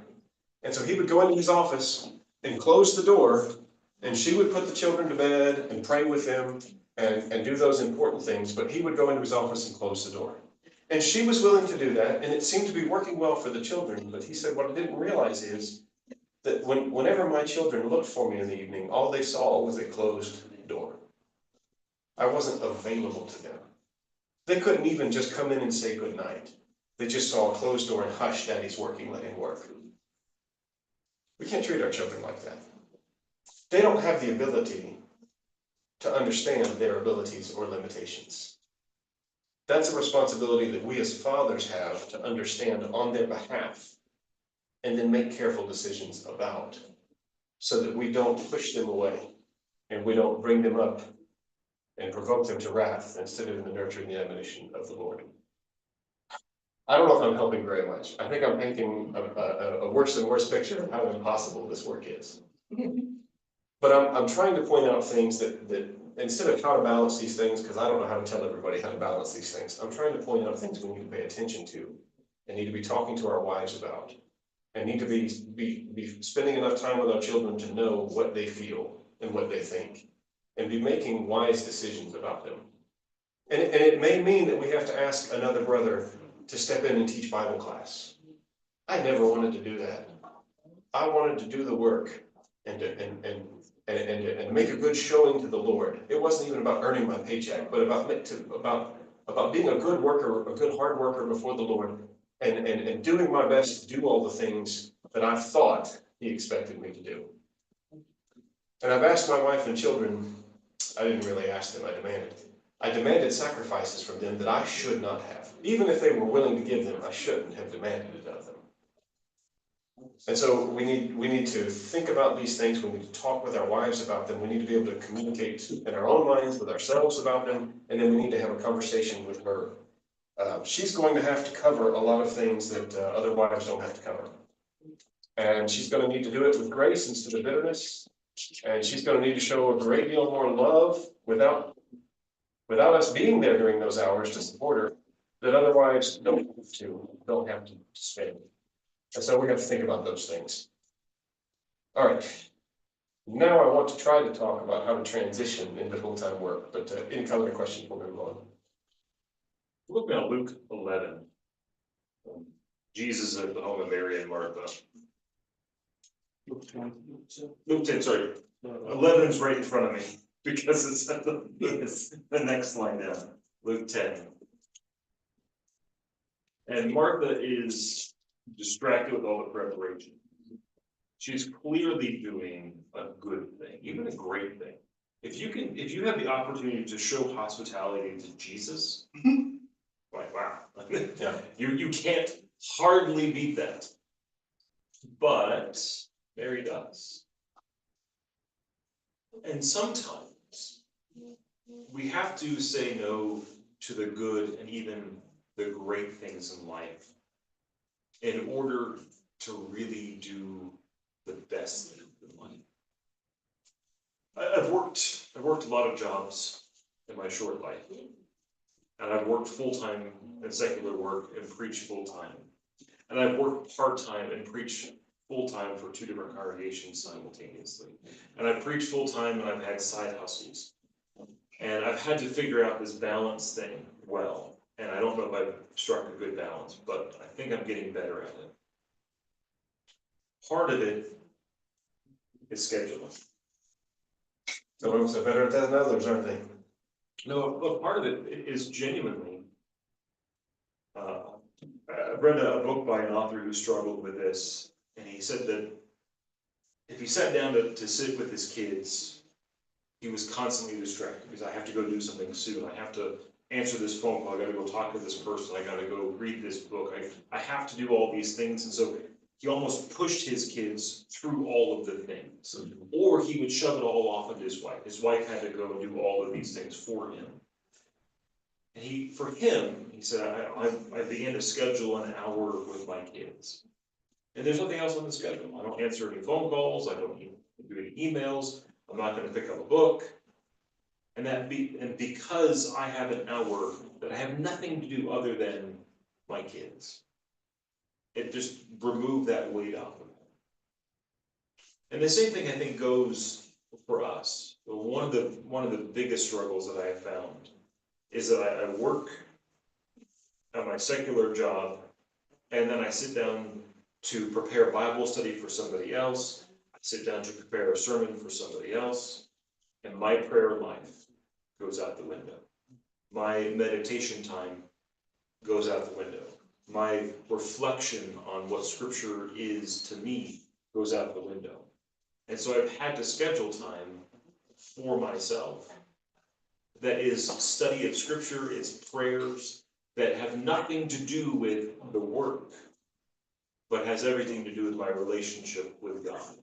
And so he would go into his office and close the door, and she would put the children to bed and pray with them and do those important things, but he would go into his office and close the door. And she was willing to do that, and it seemed to be working well for the children. But he said, what I didn't realize is that whenever my children looked for me in the evening, all they saw was a closed door. I wasn't available to them. They couldn't even just come in and say good night. They just saw a closed door and hush, daddy's working, let him work. We can't treat our children like that. They don't have the ability to understand their abilities or limitations. That's a responsibility that we as fathers have to understand on their behalf and then make careful decisions about, so that we don't push them away and we don't bring them up and provoke them to wrath instead of in the nurturing the admonition of the Lord. I don't know if I'm helping very much. I think I'm painting a worse and worse picture of how impossible this work is. But I'm trying to point out things that instead of how to balance these things, because I don't know how to tell everybody how to balance these things, I'm trying to point out things we need to pay attention to and need to be talking to our wives about, and need to be spending enough time with our children to know what they feel and what they think, and be making wise decisions about them. And it may mean that we have to ask another brother to step in and teach Bible class. I never wanted to do that. I wanted to do the work and make a good showing to the Lord. It wasn't even about earning my paycheck, but about being a good worker, a good hard worker before the Lord, and doing my best to do all the things that I thought He expected me to do. And I've asked my wife and children, I didn't really ask them, I demanded sacrifices from them that I should not have. Even if they were willing to give them, I shouldn't have demanded it of them. And so we need to think about these things. We need to talk with our wives about them. We need to be able to communicate in our own minds with ourselves about them. And then we need to have a conversation with her. She's going to have to cover a lot of things that other wives don't have to cover. And she's going to need to do it with grace instead of bitterness. And she's going to need to show a great deal more love without us being there during those hours to support her, that other wives don't have to spend. And so we have to think about those things. All right. Now I want to try to talk about how to transition into full-time work, but any other questions before we move on? Look at Luke 11. Jesus at the home of Mary and Martha. Luke 10, sorry. 11 is right in front of me because it's at the next line down. Luke 10. And Martha is distracted with all the preparation. She's clearly doing a good thing, even a great thing. If you have the opportunity to show hospitality to Jesus, like wow, Yeah. you can't hardly beat that. But Mary does. And sometimes we have to say no to the good and even the great things in life in order to really do the best thing in life. I've worked a lot of jobs in my short life. And I've worked full-time in secular work and preached full-time. And I've worked part-time and preached full-time for 2 different congregations simultaneously. And I've preached full-time and I've had side hustles. And I've had to figure out this balance thing well. And I don't know if I've struck a good balance, but I think I'm getting better at it. Part of it is scheduling. Some of us are better at that than others, aren't they? No, look, part of it is genuinely, I've read a book by an author who struggled with this, and he said that if he sat down to sit with his kids, he was constantly distracted because I have to go do something soon. I have to answer this phone call. I got to go talk to this person. I got to go read this book. I have to do all these things. And so he almost pushed his kids through all of the things, or he would shove it all off on his wife. His wife had to go and do all of these things for him. And for him, he said, I began to schedule an hour with my kids. And there's nothing else on the schedule. I don't answer any phone calls. I don't do any emails. I'm not going to pick up a book. And because I have an hour that I have nothing to do other than my kids, it just removed that weight off of me. And the same thing I think goes for us. One of the biggest struggles that I have found is that I work at my secular job, and then I sit down to prepare Bible study for somebody else. I sit down to prepare a sermon for somebody else, and my prayer life goes out the window. My meditation time goes out the window. my reflection on what scripture is to me goes out the window. And so I've had to schedule time for myself. That is study of scripture, it's prayers that have nothing to do with the work, but has everything to do with my relationship with God.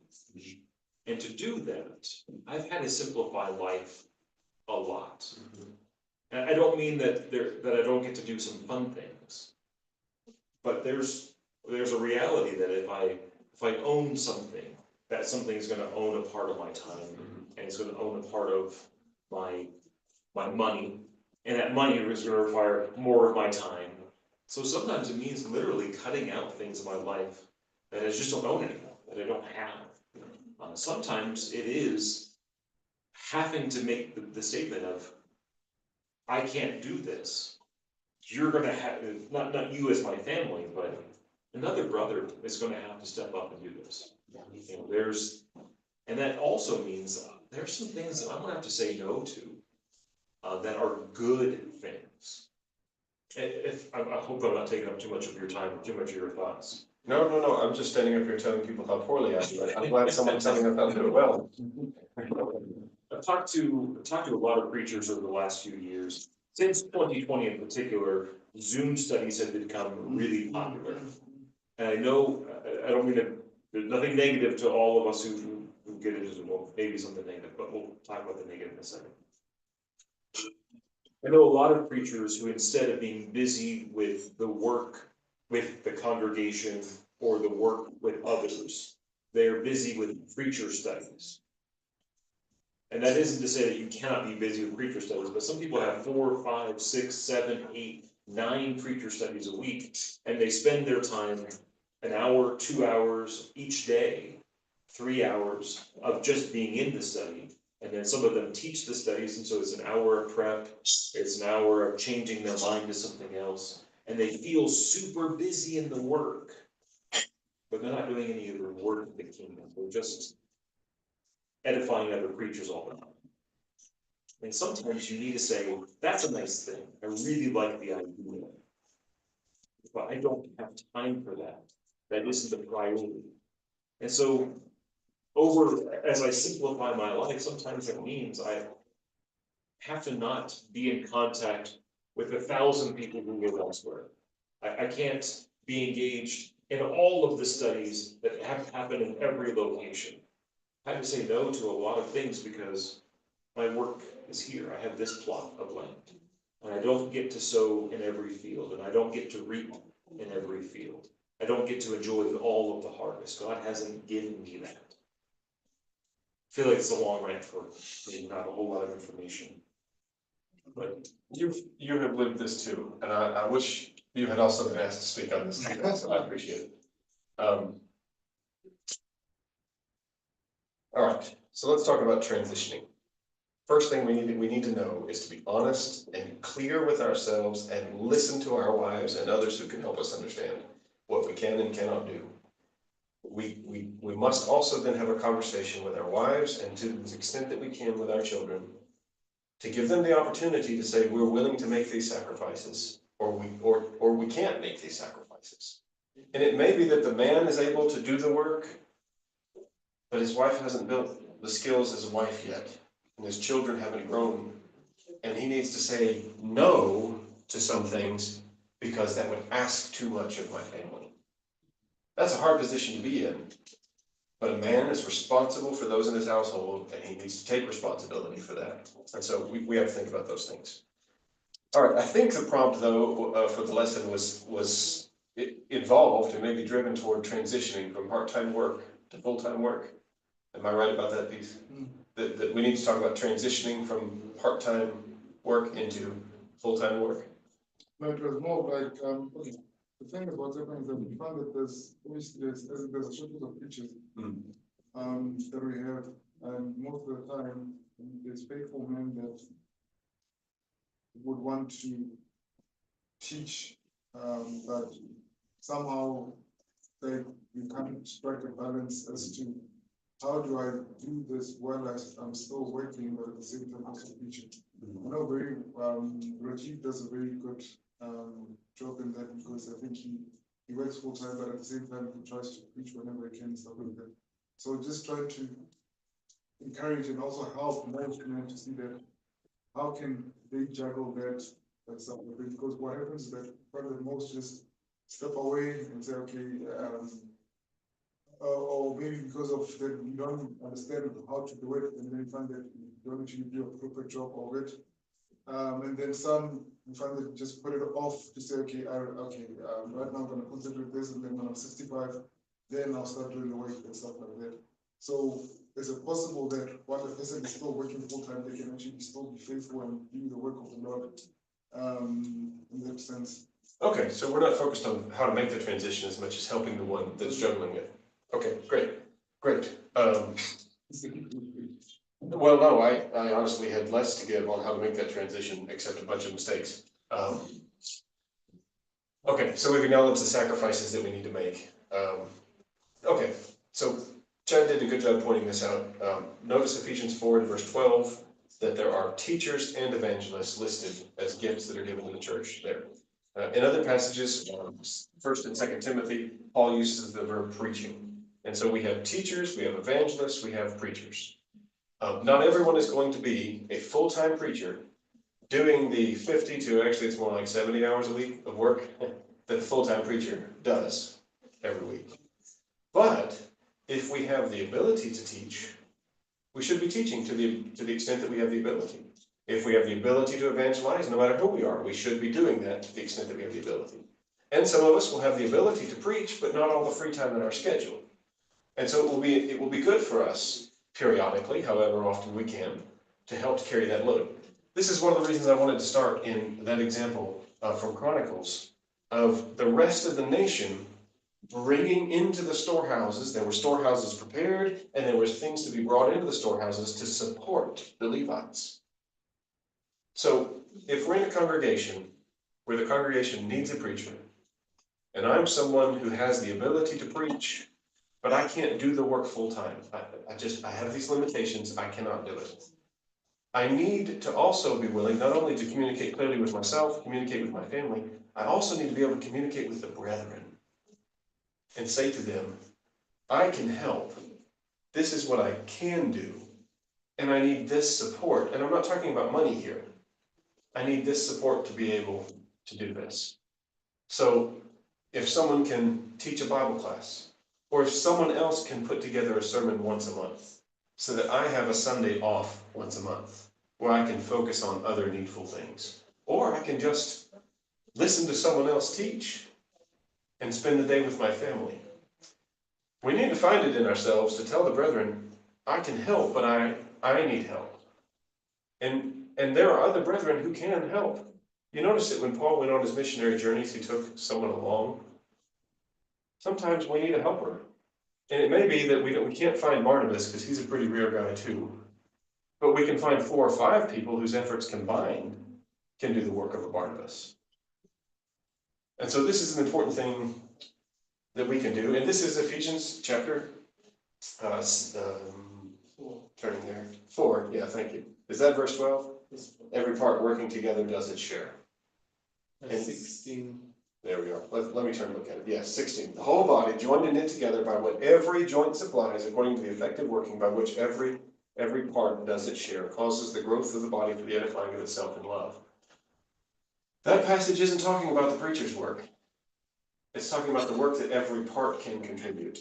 And to do that, I've had to simplify life a lot. And I don't mean that I don't get to do some fun things. But there's a reality that if I own something, that something is gonna own a part of my time, and it's gonna own a part of my money, and that money is gonna require more of my time. So sometimes it means literally cutting out things in my life that I just don't own anymore, that I don't have. Sometimes it is having to make the statement of, I can't do this. You're gonna have, not you as my family, but another brother is gonna have to step up and do this. You know, and that also means there's some things that I'm gonna have to say no to, that are good things. I hope I'm not taking up too much of your time or too much of your thoughts. No, I'm just standing up here telling people how poorly I do it. I'm glad someone's telling us how to do it well. I've talked to a lot of preachers over the last few years. Since 2020 in particular, Zoom studies have become really popular. And I know, I don't mean to, there's nothing negative to all of us who get into Zoom, well, maybe something negative, but we'll talk about the negative in a second. I know a lot of preachers who, instead of being busy with the work with the congregation or the work with others, they're busy with preacher studies. And that isn't to say that you cannot be busy with preacher studies, but some people have 4, 5, 6, 7, 8, 9 preacher studies a week, and they spend their time an hour, 2 hours each day, 3 hours of just being in the study. And then some of them teach the studies, and so it's an hour of prep, it's an hour of changing their mind to something else, and they feel super busy in the work, but they're not doing any of the work of the kingdom. They're just edifying other preachers all the time. And sometimes you need to say, that's a nice thing, I really like the idea, but I don't have time for that. That isn't the priority. And so, as I simplify my life, sometimes it means I have to not be in contact with 1,000 people who live elsewhere. I can't be engaged in all of the studies that have happened in every location. I have to say no to a lot of things because my work is here. I have this plot of land, and I don't get to sow in every field, and I don't get to reap in every field. I don't get to enjoy all of the harvest. God hasn't given me that. I feel like it's a long rant for maybe not a whole lot of information. But You have lived this too, and I wish you had also been asked to speak on this too, so I appreciate it. All right, so let's talk about transitioning. First thing we need to know is to be honest and clear with ourselves and listen to our wives and others who can help us understand what we can and cannot do. We must also then have a conversation with our wives, and to the extent that we can with our children, to give them the opportunity to say we're willing to make these sacrifices, or we can't make these sacrifices. And it may be that the man is able to do the work, but his wife hasn't built the skills as a wife yet, and his children haven't grown, and he needs to say no to some things because that would ask too much of my family. That's a hard position to be in, but a man is responsible for those in his household, and he needs to take responsibility for that. And so we have to think about those things. All right, I think the prompt though for the lesson was involved and maybe driven toward transitioning from part-time work to full-time work. Am I right about that piece? That we need to talk about transitioning from part-time work into full-time work? No, it was more like, okay, the thing about happening is that we found that there's a shortage of teachers that we have, and most of the time, there's faithful men that would want to teach, but somehow we can't strike a balance as to how do I do this while I'm still working, but at the same time also teaching. I know Rajiv does a very good job in that because I think he works full time, but at the same time he tries to preach whenever he can and stuff like that. So just trying to encourage and also help most men to see that how can they juggle that stuff like that, because what happens is that probably most just step away and say, okay, or maybe because of that you don't understand how to do it, and then you find that you don't actually do a proper job of it. And then some you find that just put it off to say, okay, right now I'm gonna concentrate this, and then when I'm 65, then I'll start doing the work and stuff like that. So is it possible that while the person is still working full time, they can actually still be faithful and do the work of the Lord? In that sense. Okay, so we're not focused on how to make the transition as much as helping the one that's juggling it. Okay, great. Well, no, I honestly had less to give on how to make that transition, except a bunch of mistakes. Okay, so we've acknowledged the sacrifices that we need to make. Okay, so Chad did a good job pointing this out. Notice Ephesians 4 and verse 12, that there are teachers and evangelists listed as gifts that are given to the church there. In other passages, 1 and 2 Timothy, Paul uses the verb preaching. And so we have teachers, we have evangelists, we have preachers. Not everyone is going to be a full-time preacher doing the 50 to, actually it's more like 70 hours a week of work that the full-time preacher does every week. But if we have the ability to teach, we should be teaching to the extent that we have the ability. If we have the ability to evangelize, no matter who we are, we should be doing that to the extent that we have the ability. And some of us will have the ability to preach, but not all the free time in our schedule. And so it will be good for us periodically, however often we can, to help carry that load. This is one of the reasons I wanted to start in that example from Chronicles of the rest of the nation bringing into the storehouses. There were storehouses prepared, and there was things to be brought into the storehouses to support the Levites. So if we're in a congregation where the congregation needs a preacher, and I'm someone who has the ability to preach, but I can't do the work full time. I have these limitations, I cannot do it. I need to also be willing not only to communicate clearly with myself, communicate with my family, I also need to be able to communicate with the brethren and say to them, I can help. This is what I can do. And I need this support. And I'm not talking about money here. I need this support to be able to do this. So if someone can teach a Bible class, or if someone else can put together a sermon once a month, so that I have a Sunday off once a month, where I can focus on other needful things. Or I can just listen to someone else teach and spend the day with my family. We need to find it in ourselves to tell the brethren, I can help, but I need help. And there are other brethren who can help. You notice that when Paul went on his missionary journeys, he took someone along. Sometimes we need a helper. And it may be that we can't find Barnabas because he's a pretty rare guy too. But we can find 4 or 5 people whose efforts combined can do the work of a Barnabas. And so this is an important thing that we can do. And this is Ephesians chapter, turning there, 4, yeah, thank you. Is that verse 12? Every part working together does its share. And 16. There we are. Let me turn and look at it. Yes, 16. The whole body joined and knit together by what every joint supplies, according to the effective working by which every part does its share, causes the growth of the body to the edifying of itself in love. That passage isn't talking about the preacher's work. It's talking about the work that every part can contribute.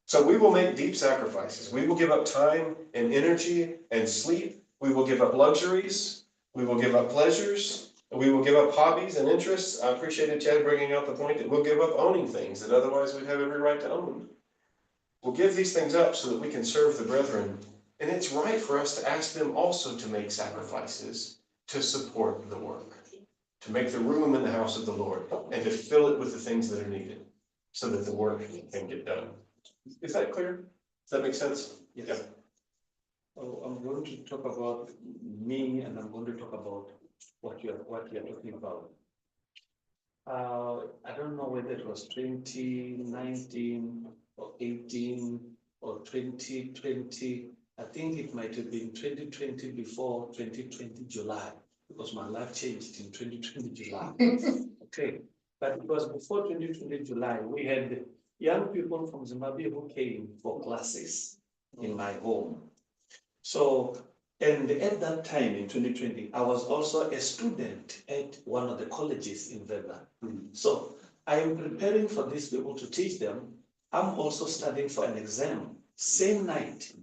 So we will make deep sacrifices. We will give up time and energy and sleep. We will give up luxuries. We will give up pleasures. We will give up hobbies and interests. I appreciated Chad bringing out the point that we'll give up owning things that otherwise we'd have every right to own. We'll give these things up so that we can serve the brethren. And it's right for us to ask them also to make sacrifices to support the work, to make the room in the house of the Lord, and to fill it with the things that are needed so that the work can get done. Is that clear? Does that make sense? Yes. Yeah. So I'm going to talk about me, and I'm going to talk about what you're talking about. I don't know whether it was 2019 or 18 or 2020. I think it might have been 2020 before 2020 July, because my life changed in 2020 July. okay. But it was before 2020 July, we had young people from Zimbabwe who came for classes in my home. So, and at that time in 2020, I was also a student at one of the colleges in Venda. So I am preparing for these people to teach them. I'm also studying for an exam, same night.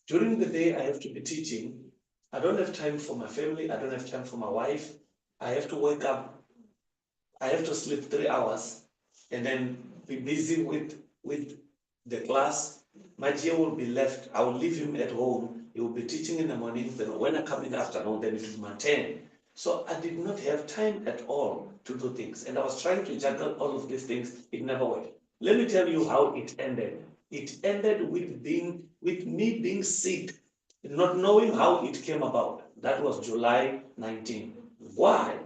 During the day, I have to be teaching. I don't have time for my family. I don't have time for my wife. I have to wake up. I have to sleep 3 hours and then be busy with the class. My dear will be left. I will leave him at home. He will be teaching in the morning. Then when I come in the afternoon, then it will be my turn. So I did not have time at all to do things. And I was trying to juggle all of these things. It never worked. Let me tell you how it ended. It ended with me being sick, not knowing how it came about. That was July 19. Why?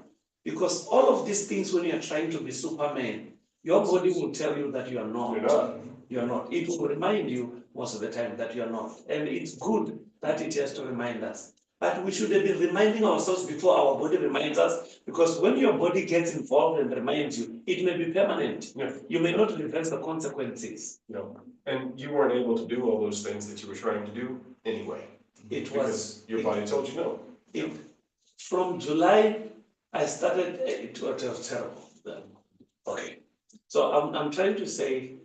Because all of these things, when you are trying to be Superman, your body will tell you that you are not. You're not. You are not. It will remind you most of the time that you are not. And it's good that it has to remind us. But we should have been reminding ourselves before our body reminds us, because when your body gets involved and reminds you, it may be permanent. Yeah. You may not reverse the consequences. No, and you weren't able to do all those things that you were trying to do anyway, It because was your body told you no. from July, I started, it was terrible. Okay. So I'm trying to say,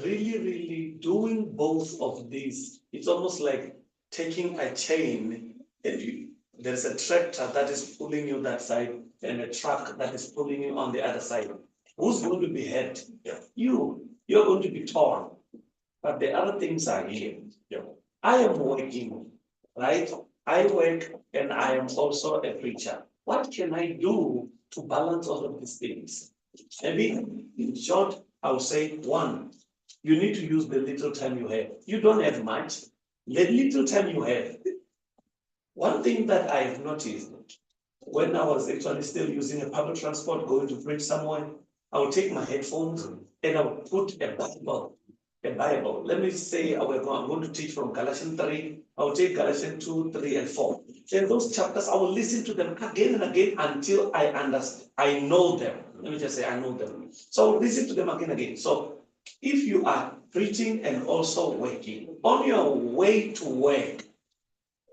really doing both of these, it's almost like taking a chain and there's a tractor that is pulling you that side and a truck that is pulling you on the other side. Who's going to be hurt? Yeah. You're going to be torn. But the other things are here. Yeah. I am working, right? I work and I am also a preacher. What can I do to balance all of these things? Maybe in short, I will say one, you need to use the little time you have. You don't have much. The little time you have. One thing that I have noticed, when I was actually still using a public transport, going to preach somewhere, I would take my headphones and I would put a Bible. Let me say, I'm going to teach from Galatians 3. I will take Galatians 2, 3, and 4. Then those chapters, I will listen to them again and again until I understand. I know them. Let me just say, I know them. So I will listen to them again and again. So if you are preaching and also working, on your way to work,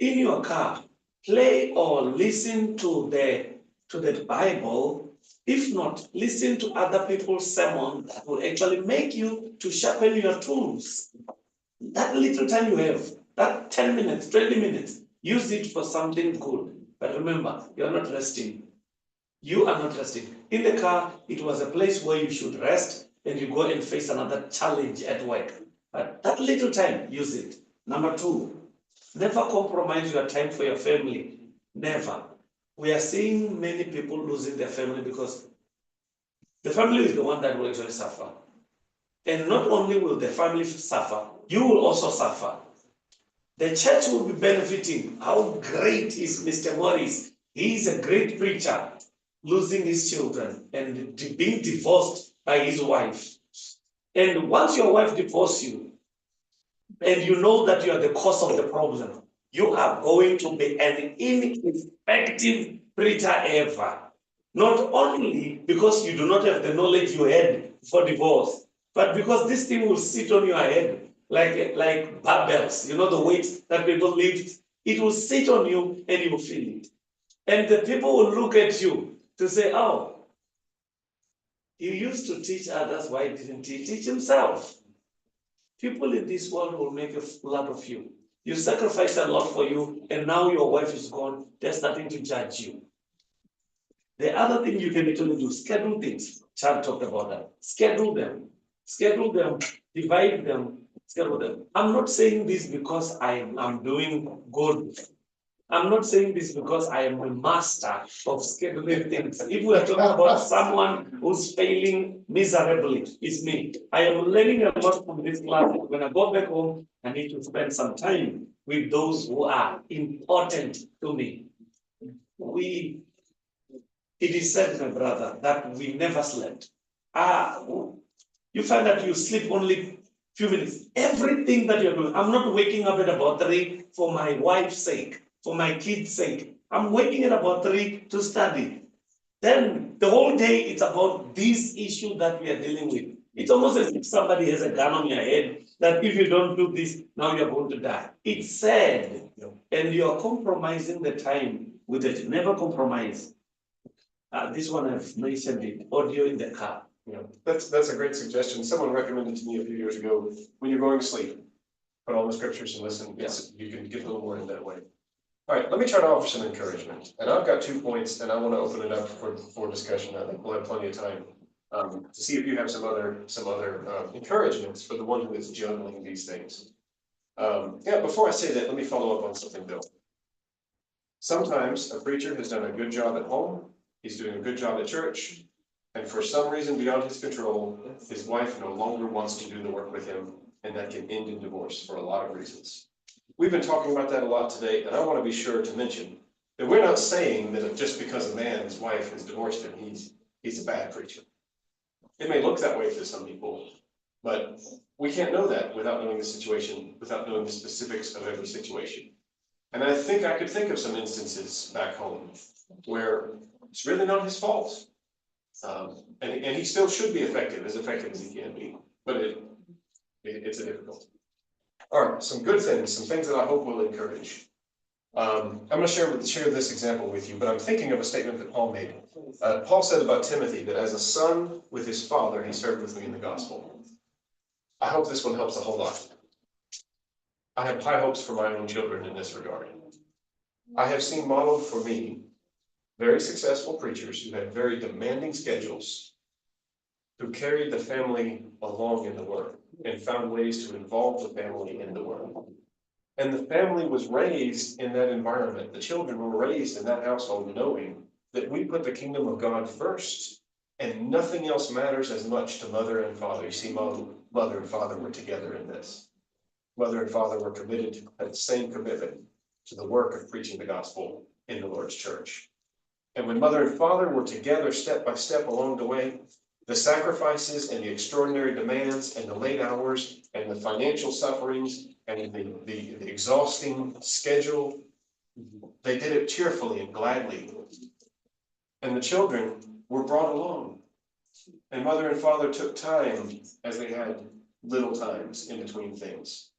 in your car, play or listen to the Bible. If not, listen to other people's sermon that will actually make you to sharpen your tools. That little time you have, that 10 minutes, 20 minutes, use it for something good. But remember, you're not resting. You are not resting. In the car, it was a place where you should rest and you go and face another challenge at work. But that little time, use it. Number 2, never compromise your time for your family. Never. We are seeing many people losing their family because the family is the one that will actually suffer. And not only will the family suffer, you will also suffer. The church will be benefiting. How great is Mr. Morris? He is a great preacher, losing his children and being divorced by his wife. And once your wife divorces you, and you know that you are the cause of the problem, you are going to be an ineffective preacher ever. Not only because you do not have the knowledge you had for divorce, but because this thing will sit on your head like barbells, you know, the weights that people lift, it will sit on you and you will feel it. And the people will look at you to say, oh, he used to teach others, why didn't he teach himself? People in this world will make a fool out of you. You sacrificed a lot for you, and now your wife is gone, they're starting to judge you. The other thing you can actually do, schedule things. Chad talked about that. Schedule them, divide them, schedule them. I'm not saying this because I'm doing good. I'm not saying this because I am a master of scheduling things. If we are talking about someone who's failing miserably, it's me. I am learning a lot from this class. When I go back home, I need to spend some time with those who are important to me. It is said, my brother, that we never slept. You find that you sleep only few minutes. Everything that you're doing, I'm not waking up at about 3 for my wife's sake, for my kids' sake. I'm waking at about 3 to study. then the whole day it's about this issue that we are dealing with. It's almost as if somebody has a gun on your head that if you don't do this, now you're going to die. It's sad. And you're compromising the time with it. Never compromise. This one I've mentioned it, audio in the car. Yeah, that's a great suggestion. Someone recommended to me a few years ago, when you're going to sleep, put on the scriptures and listen. You can get a little more in that way. All right, let me try to offer some encouragement. And I've got 2 points and I want to open it up for discussion. I think we'll have plenty of time to see if you have some other encouragements for the one who is juggling these things. Yeah, before I say that, let me follow up on something, Bill. Sometimes a preacher has done a good job at home. He's doing a good job at church. And for some reason beyond his control, his wife no longer wants to do the work with him, and that can end in divorce for a lot of reasons. We've been talking about that a lot today, and I want to be sure to mention that we're not saying that just because a man's wife has divorced him, he's a bad preacher. It may look that way to some people, but we can't know that without knowing the situation, without knowing the specifics of every situation. And I think I could think of some instances back home where it's really not his fault. And he still should be effective as he can be, but it's a difficult. All right, some good things, some things that I hope will encourage. I'm going to share this example with you, but I'm thinking of a statement that Paul made. Paul said about Timothy that as a son with his father, he served with me in the gospel. I hope this one helps a whole lot. I have high hopes for my own children in this regard. I have seen modeled for me very successful preachers who had very demanding schedules, who carried the family along in the work and found ways to involve the family in the work. And the family was raised in that environment. The children were raised in that household knowing that we put the kingdom of God first and nothing else matters as much to mother and father. You see, mother and father were together in this. Mother and father were committed to the same commitment to the work of preaching the gospel in the Lord's church. And when mother and father were together step by step along the way, the sacrifices and the extraordinary demands and the late hours and the financial sufferings and the exhausting schedule, they did it cheerfully and gladly. And the children were brought along. And mother and father took time, as they had little times in between things,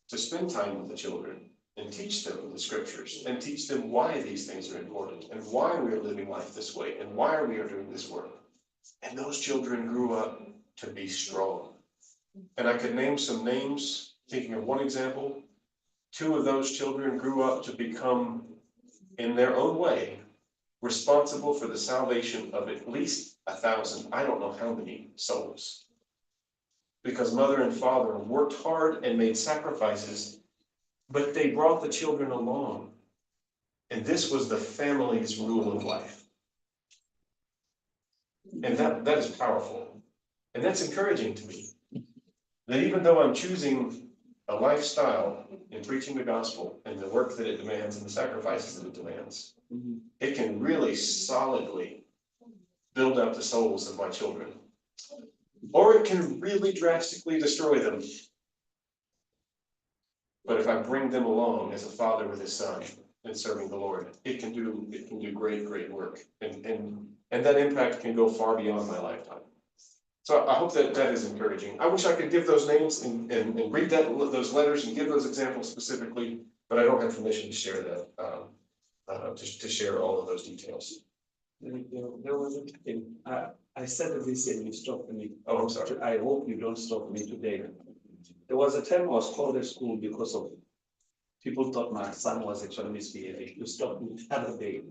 to spend time with the children and teach them the scriptures and teach them why these things are important and why we are living life this way and why we are doing this work. And those children grew up to be strong. And I could name some names, thinking of one example. 2 of those children grew up to become, in their own way, responsible for the salvation of at least 1,000, I don't know how many souls. Because mother and father worked hard and made sacrifices, but they brought the children along. And this was the family's rule of life. And that is powerful. And that's encouraging to me. That even though I'm choosing a lifestyle in preaching the gospel and the work that it demands and the sacrifices that it demands, it can really solidly build up the souls of my children. Or it can really drastically destroy them. But if I bring them along as a father with his son and serving the Lord, it can do great work. And that impact can go far beyond my lifetime. So I hope that is encouraging. I wish I could give those names and read those letters and give those examples specifically, but I don't have permission to share that, to share all of those details. There was a thing, I said this and you stopped me. Oh, I'm sorry. I hope you don't stop me today. There was a time I was called at school because of people thought my son was actually misbehaving. You stopped me the other day.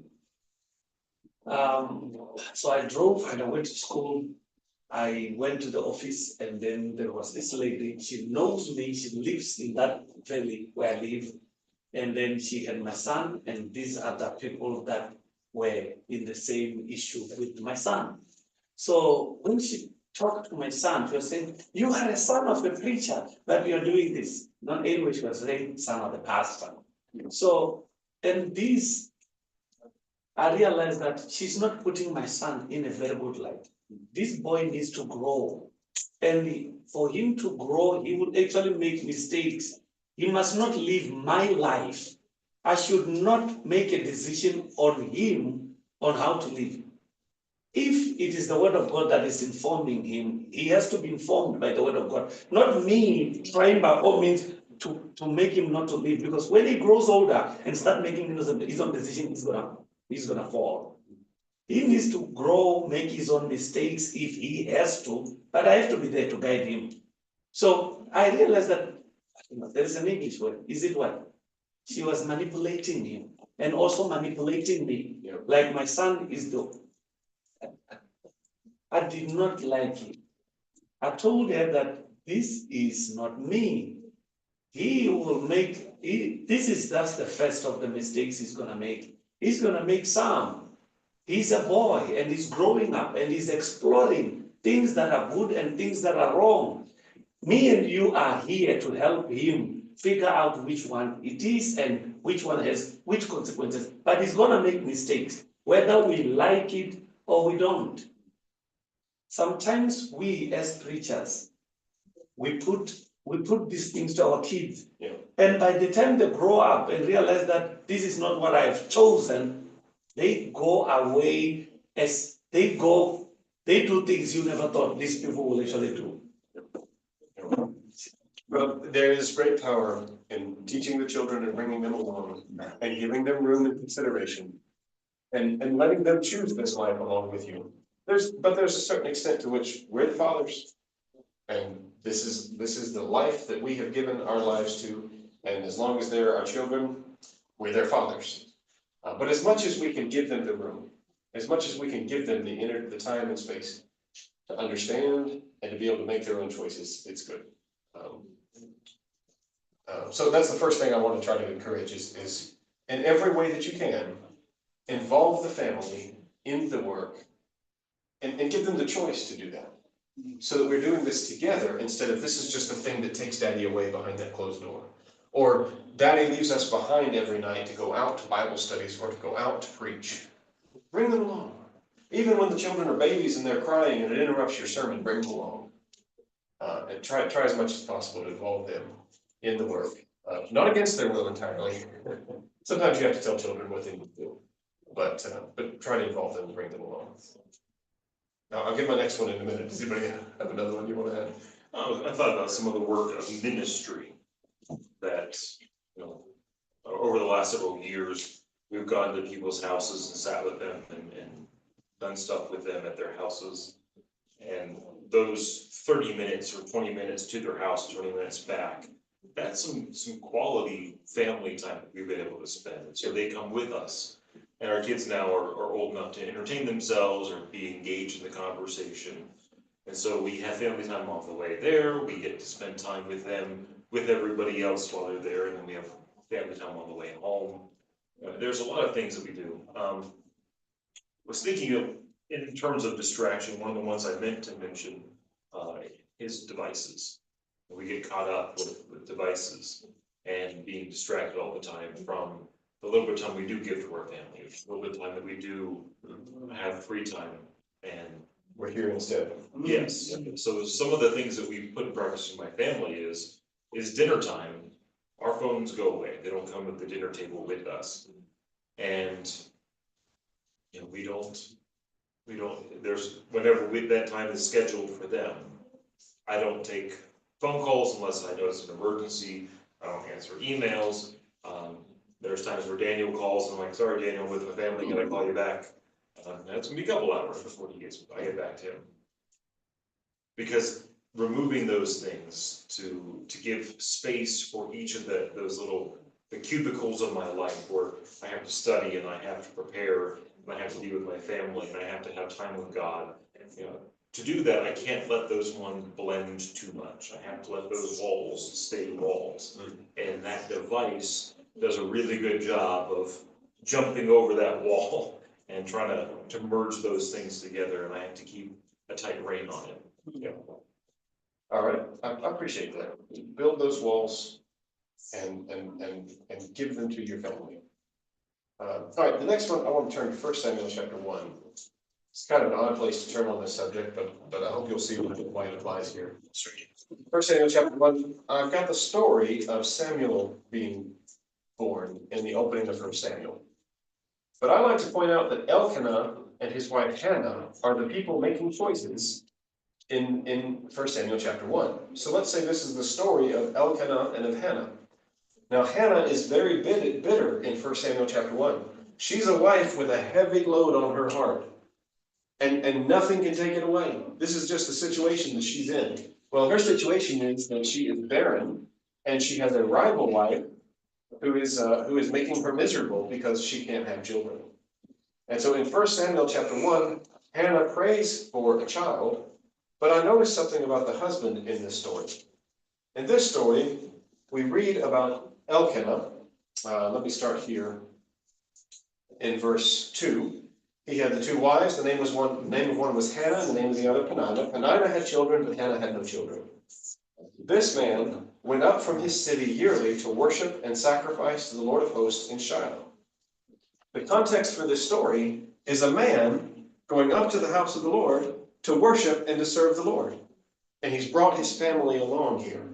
So I drove and I went to school. I went to the office and then there was this lady. She knows me. She lives in that valley where I live. And then she had my son and these other people that were in the same issue with my son. So when she talked to my son, she was saying, you are a son of the preacher, but you're doing this. Not anyway, she was saying son of the pastor. So, and this, I realized that she's not putting my son in a very good light. This boy needs to grow. And for him to grow, he would actually make mistakes. He must not live my life. I should not make a decision on him on how to live. If it is the word of God that is informing him, he has to be informed by the word of God, not me trying by all means to make him not to live, because when he grows older and start making his own decision, he's gonna fall. He needs to grow, make his own mistakes if he has to, but I have to be there to guide him. So I realized that there is an English word. Is it what? She was manipulating him and also manipulating me. Yeah. Like my son is I did not like it. I told her that this is not me. He will make, this is just the first of the mistakes he's gonna make. He's gonna make some. He's a boy and he's growing up and he's exploring things that are good and things that are wrong. Me and you are here to help him figure out which one it is and which one has which consequences. But he's gonna make mistakes, whether we like it or we don't. Sometimes we as preachers, we put these things to our kids. Yeah. And by the time they grow up and realize that this is not what I've chosen, they go away as they do things you never thought these people will actually do. Well, there is great power in teaching the children and bringing them along and giving them room and consideration. And letting them choose this life along with you. But there's a certain extent to which we're the fathers. And this is the life that we have given our lives to. And as long as they're our children, we're their fathers. But as much as we can give them the room, as much as we can give them the time and space to understand and to be able to make their own choices, it's good. So that's the first thing I want to try to encourage is in every way that you can, involve the family in the work and give them the choice to do that. So that we're doing this together instead of this is just a thing that takes daddy away behind that closed door. Or daddy leaves us behind every night to go out to Bible studies or to go out to preach. Bring them along. Even when the children are babies and they're crying and it interrupts your sermon, bring them along. And try as much as possible to involve them in the work. Not against their will entirely. Sometimes you have to tell children what they need to do. But try to involve them and bring them along. Now, I'll get my next one in a minute. Does anybody have another one you want to add? I thought about some of the work of ministry that, over the last several years, we've gone to people's houses and sat with them and done stuff with them at their houses. And those 30 minutes or 20 minutes to their house, 20 minutes back, that's some quality family time that we've been able to spend. So they come with us. And our kids now are old enough to entertain themselves or be engaged in the conversation. And so we have family time on the way there. We get to spend time with them, with everybody else while they're there. And then we have family time on the way home. There's a lot of things that we do. Was thinking of, in terms of distraction, one of the ones I meant to mention is devices. We get caught up with devices and being distracted all the time from the little bit of time we do give to our family, a little bit of time that we do have free time. And We're here instead. yes, so some of the things that we put in practice in my family is dinner time. Our phones go away. They don't come at the dinner table with us. And we don't, there's, whenever that time is scheduled for them, I don't take phone calls unless I know it's an emergency. I don't answer emails. There's times where Daniel calls and I'm like, sorry, Daniel, I'm with my family, can I call you back? It's gonna be a couple hours before I get back to him. Because removing those things to give space for each of those little, the cubicles of my life where I have to study and I have to prepare and I have to be with my family and I have to have time with God. To do that, I can't let those ones blend too much. I have to let those walls stay walls. And that device does a really good job of jumping over that wall and trying to merge those things together. And I have to keep a tight rein on it. All right, I appreciate that. Build those walls and give them to your family. All right, the next one, I want to turn to 1 Samuel chapter 1. It's kind of an odd place to turn on this subject, but I hope you'll see why it applies here. 1 Samuel chapter 1, I've got the story of Samuel being born in the opening of 1 Samuel. But I like to point out that Elkanah and his wife Hannah are the people making choices in 1 Samuel chapter 1. So let's say this is the story of Elkanah and of Hannah. Now Hannah is very bitter in 1 Samuel chapter 1. She's a wife with a heavy load on her heart. And nothing can take it away. This is just the situation that she's in. Well, her situation is that she is barren, and she has a rival wife who is making her miserable because she can't have children. And so in 1 Samuel chapter 1, Hannah prays for a child, but I noticed something about the husband in this story. In this story, we read about Elkanah. Let me start here in verse 2. He had the two wives. The name of one was Hannah, and the name of the other Peninnah. Peninnah had children, but Hannah had no children. This man went up from his city yearly to worship and sacrifice to the Lord of hosts in Shiloh. The context for this story is a man going up to the house of the Lord to worship and to serve the Lord. And he's brought his family along here.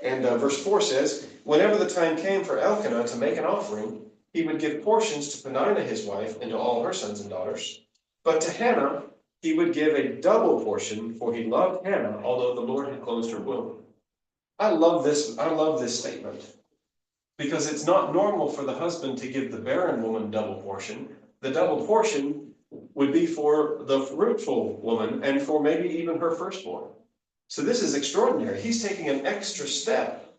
And verse 4 says, whenever the time came for Elkanah to make an offering, he would give portions to Peninnah his wife and to all her sons and daughters. But to Hannah he would give a double portion, for he loved Hannah, although the Lord had closed her womb. I love this statement, because it's not normal for the husband to give the barren woman double portion. The double portion would be for the fruitful woman and for maybe even her firstborn. So this is extraordinary. He's taking an extra step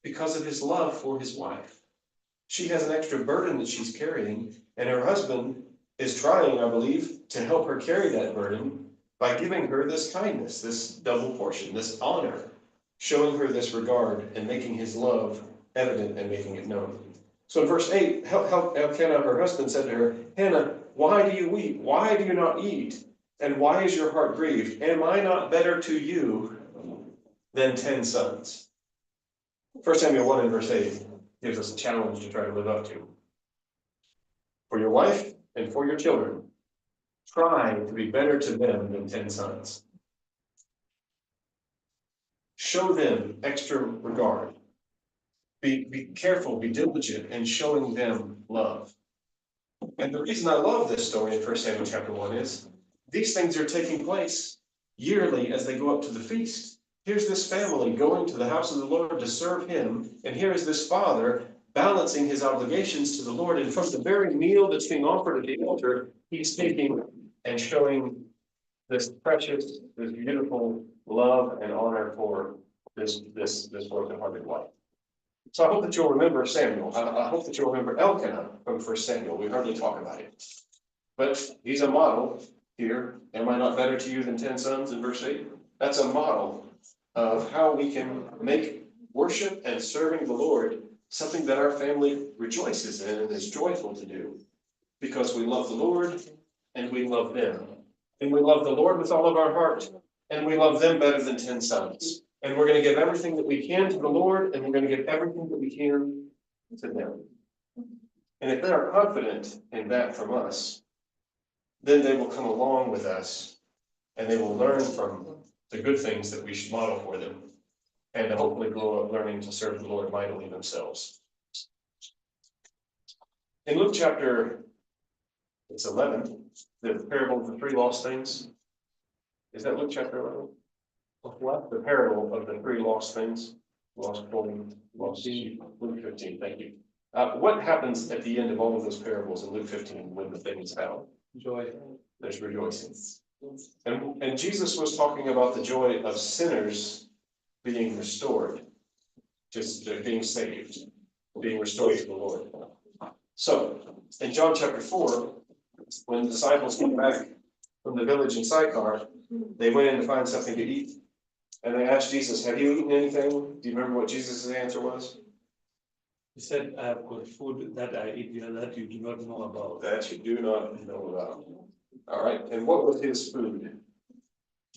because of his love for his wife. She has an extra burden that she's carrying, and her husband is trying, I believe, to help her carry that burden by giving her this kindness, this double portion, this honor, showing her this regard and making his love evident and making it known. So in verse 8, Elkanah, her husband, said to her, Hannah, why do you weep? Why do you not eat? And why is your heart grieved? Am I not better to you than 10 sons? 1 Samuel 1 and verse 8 gives us a challenge to try to live up to. For your wife and for your children, try to be better to them than 10 sons. Show them extra regard. Be careful, be diligent in showing them love. And the reason I love this story in 1 Samuel chapter 1 is these things are taking place yearly as they go up to the feast. Here's this family going to the house of the Lord to serve him, and here is this father balancing his obligations to the Lord, and from the very meal that's being offered at the altar, he's taking and showing this precious, this beautiful love and honor for this broken-hearted wife. So I hope that you'll remember Samuel. I hope that you'll remember Elkanah from 1 Samuel. We hardly talk about it, but he's a model here. Am I not better to you than 10 sons in verse 8? That's a model of how we can make worship and serving the Lord something that our family rejoices in and is joyful to do, because we love the Lord and we love them. And we love the Lord with all of our heart, and we love them better than 10 sons. And we're going to give everything that we can to the Lord, and we're going to give everything that we can to them. And if they are confident in that from us, then they will come along with us, and they will learn from the good things that we should model for them, and hopefully grow up learning to serve the Lord mightily themselves. In Luke chapter 11, the parable of the 3 lost things. Is that Luke chapter 11? Of what? The parable of the 3 lost things. Lost coin, lost sheep. Luke 15, thank you. What happens at the end of all of those parables in Luke 15 when the thing is found? Joy. There's rejoicing. And Jesus was talking about the joy of sinners being restored, just being saved, being restored to the Lord. So, in John chapter 4, when the disciples came back from the village in Sychar, they went in to find something to eat. And they asked Jesus, have you eaten anything? Do you remember what Jesus' answer was? He said, I have got food that I eat that you do not know about. That you do not know about. All right, and what was his food?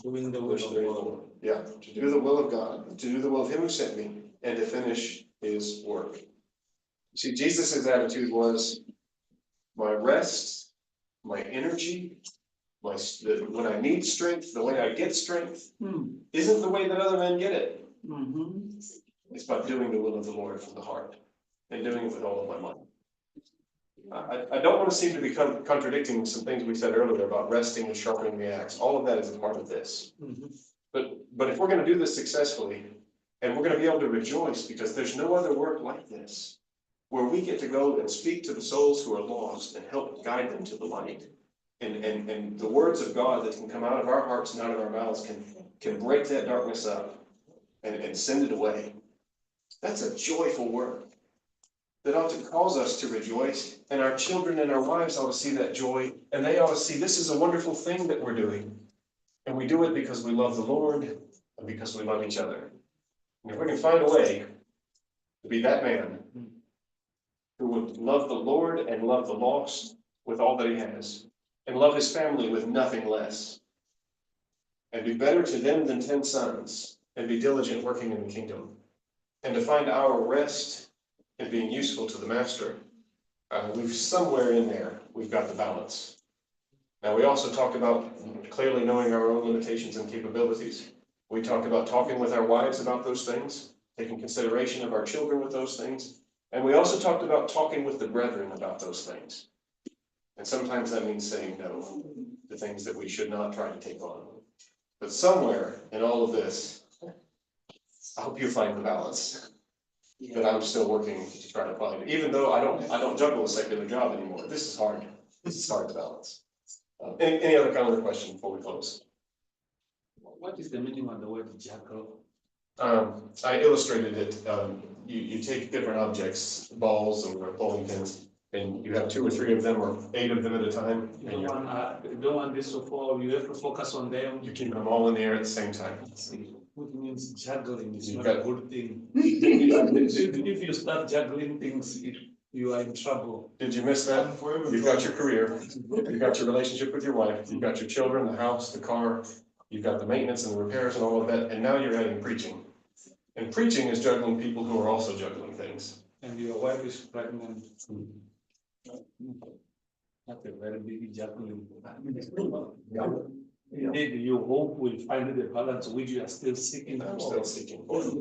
Doing the will of God. Yeah, to do the will of God, to do the will of him who sent me, and to finish his work. See, Jesus' attitude was, my rest, my energy, when I need strength, the way I get strength, isn't the way that other men get it. It's by doing the will of the Lord from the heart, and doing it with all of my might. I don't want to seem to be contradicting some things we said earlier about resting and sharpening the axe. All of that is a part of this. But if we're gonna do this successfully, and we're gonna be able to rejoice, because there's no other work like this, where we get to go and speak to the souls who are lost and help guide them to the light. And the words of God that can come out of our hearts and out of our mouths can break that darkness up and send it away. That's a joyful work that ought to cause us to rejoice, and our children and our wives ought to see that joy, and they ought to see this is a wonderful thing that we're doing. And we do it because we love the Lord and because we love each other. And if we can find a way to be that man who would love the Lord and love the lost with all that he has, and love his family with nothing less, and be better to them than 10 sons, and be diligent working in the kingdom, and to find our rest in being useful to the master, we've somewhere in there, we've got the balance. Now, we also talked about clearly knowing our own limitations and capabilities. We talked about talking with our wives about those things, taking consideration of our children with those things. And we also talked about talking with the brethren about those things. And sometimes that means saying no to things that we should not try to take on. But somewhere in all of this, I hope you find the balance that I'm still working to try to find. Even though I don't juggle a secular job anymore. This is hard. This is hard to balance. Any other kind of question before we close? What is the meaning of the word jackal? I illustrated it. You take different objects, balls or bowling pins, and you have 2 or 3 of them or 8 of them at a time. You And don't want this to fall, you have to focus on them. you're keeping them all in the air at the same time. Which means juggling is You've not a got- good thing. If you start juggling things, you are in trouble. Did you miss that? I'm forever. You've got your career, you've got your relationship with your wife, you've got your children, the house, the car, you've got the maintenance and the repairs and all of that, and now you're adding preaching. And preaching is juggling people who are also juggling things. And your wife is pregnant. That's a very big juggling. Indeed, you hope we'll find the balance which you are still seeking And I'm for. still seeking for it.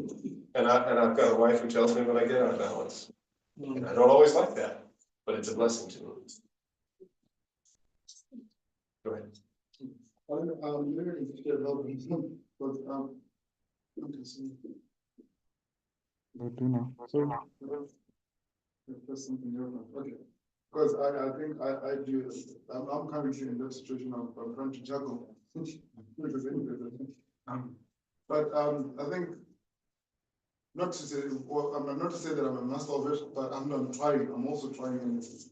And I've got a wife who tells me when I get out of balance. Mm. And I don't always like that, but it's a blessing to me. Go ahead. Literally, but, okay, so. There's something else. Okay, because I think I do, I'm currently in that situation, I'm trying to juggle. But, I think, not to say, well, I'm not to say that I'm a master of it, but I'm trying, I'm also trying, and it's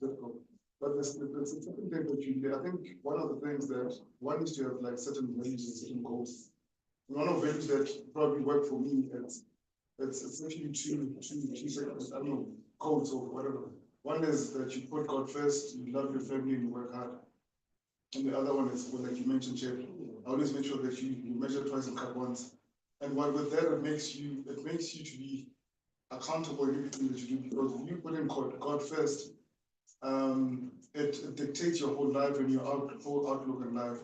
difficult. But there's a certain thing that you do. I think one of the things that one is to have like certain values and certain goals. One of the values that probably work for me is it's essentially two I don't know, codes or whatever. One is that you put God first, you love your family and you work hard. And the other one is, well, like you mentioned, Chef, I always make sure that you measure twice and cut once. And with that, it makes you to be accountable in everything that you do, because if you put in God first, it dictates your whole life and your whole outlook in life.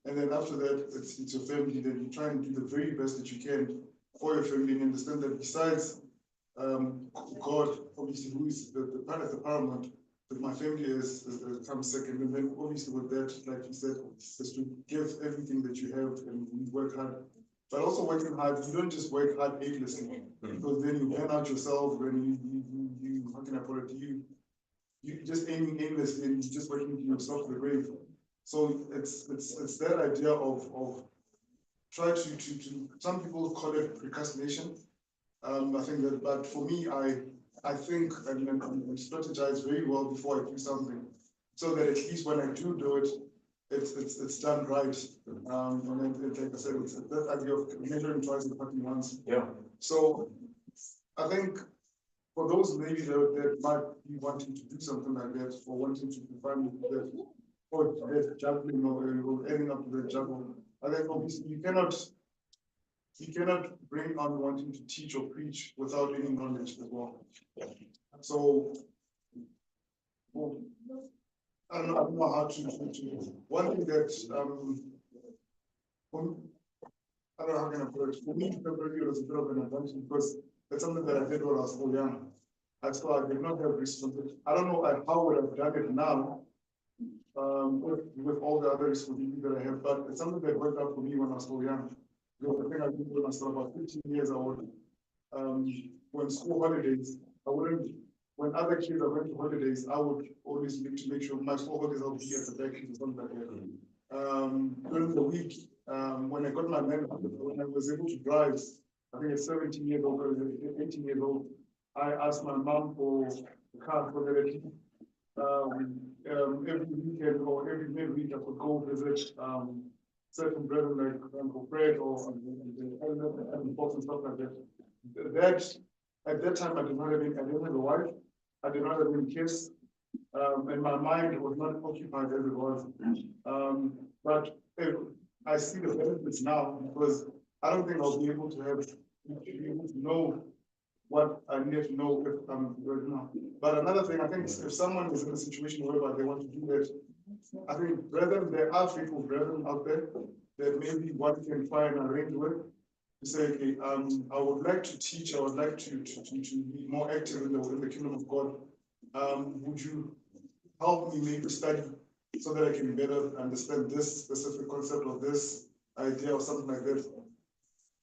And then after that, it's your family. Then you try and do the very best that you can for your family, and understand that besides God, obviously, who is the paramount, that my family comes second. And then obviously with that, like you said, is to give everything that you have and you work hard. But also working hard, you don't just work hard aimlessly, because then you burn out yourself, when you how can I put it, you just aiming aimlessly and you just working yourself to the grave. So it's that idea of try to some people call it procrastination. I think that, but for me, I think and strategize very well before I do something, so that at least when I do it, it's done right. And then like I said, it's that idea of measuring twice and cutting once. Yeah. So I think for those maybe that might be wanting to do something like that, or wanting to find that, or that juggling or adding up to that juggle, I think obviously you cannot bring on wanting to teach or preach without any knowledge as well. So, well, I don't know how to one thing that I don't know how can I put it. For me, February was a bit of an advantage because it's something that I did when I was still young. I thought I did not have responsibility. I don't know how would I've done it now. With all the other responsibilities that I have, but it's something that worked out for me when I was so young. Because I think I did when I was about 15 years old. When school holidays, I wouldn't, when other kids are going to holidays, I would always need to make sure my school holidays I'll be at the back or something like that. During the week, when I got my manual, when I was able to drive, I think at 17 years old or 18 years old, I asked my mom for a car so that every weekend or every midweek I could go visit certain brethren like Uncle Fred or and folks and stuff like that. That at that time I didn't have a wife, I did not have any kids, and my mind was not occupied as it was. But I see the benefits now because I don't think I'll be able to know what I need to know if I'm good now. But another thing, I think if someone is in a situation whereby they want to do that, I think brethren, there are faithful brethren out there that maybe one can try and arrange with to say, okay, I would like to teach, I would like to be more active in the kingdom of God. Would you help me maybe study so that I can better understand this specific concept of this idea or something like that?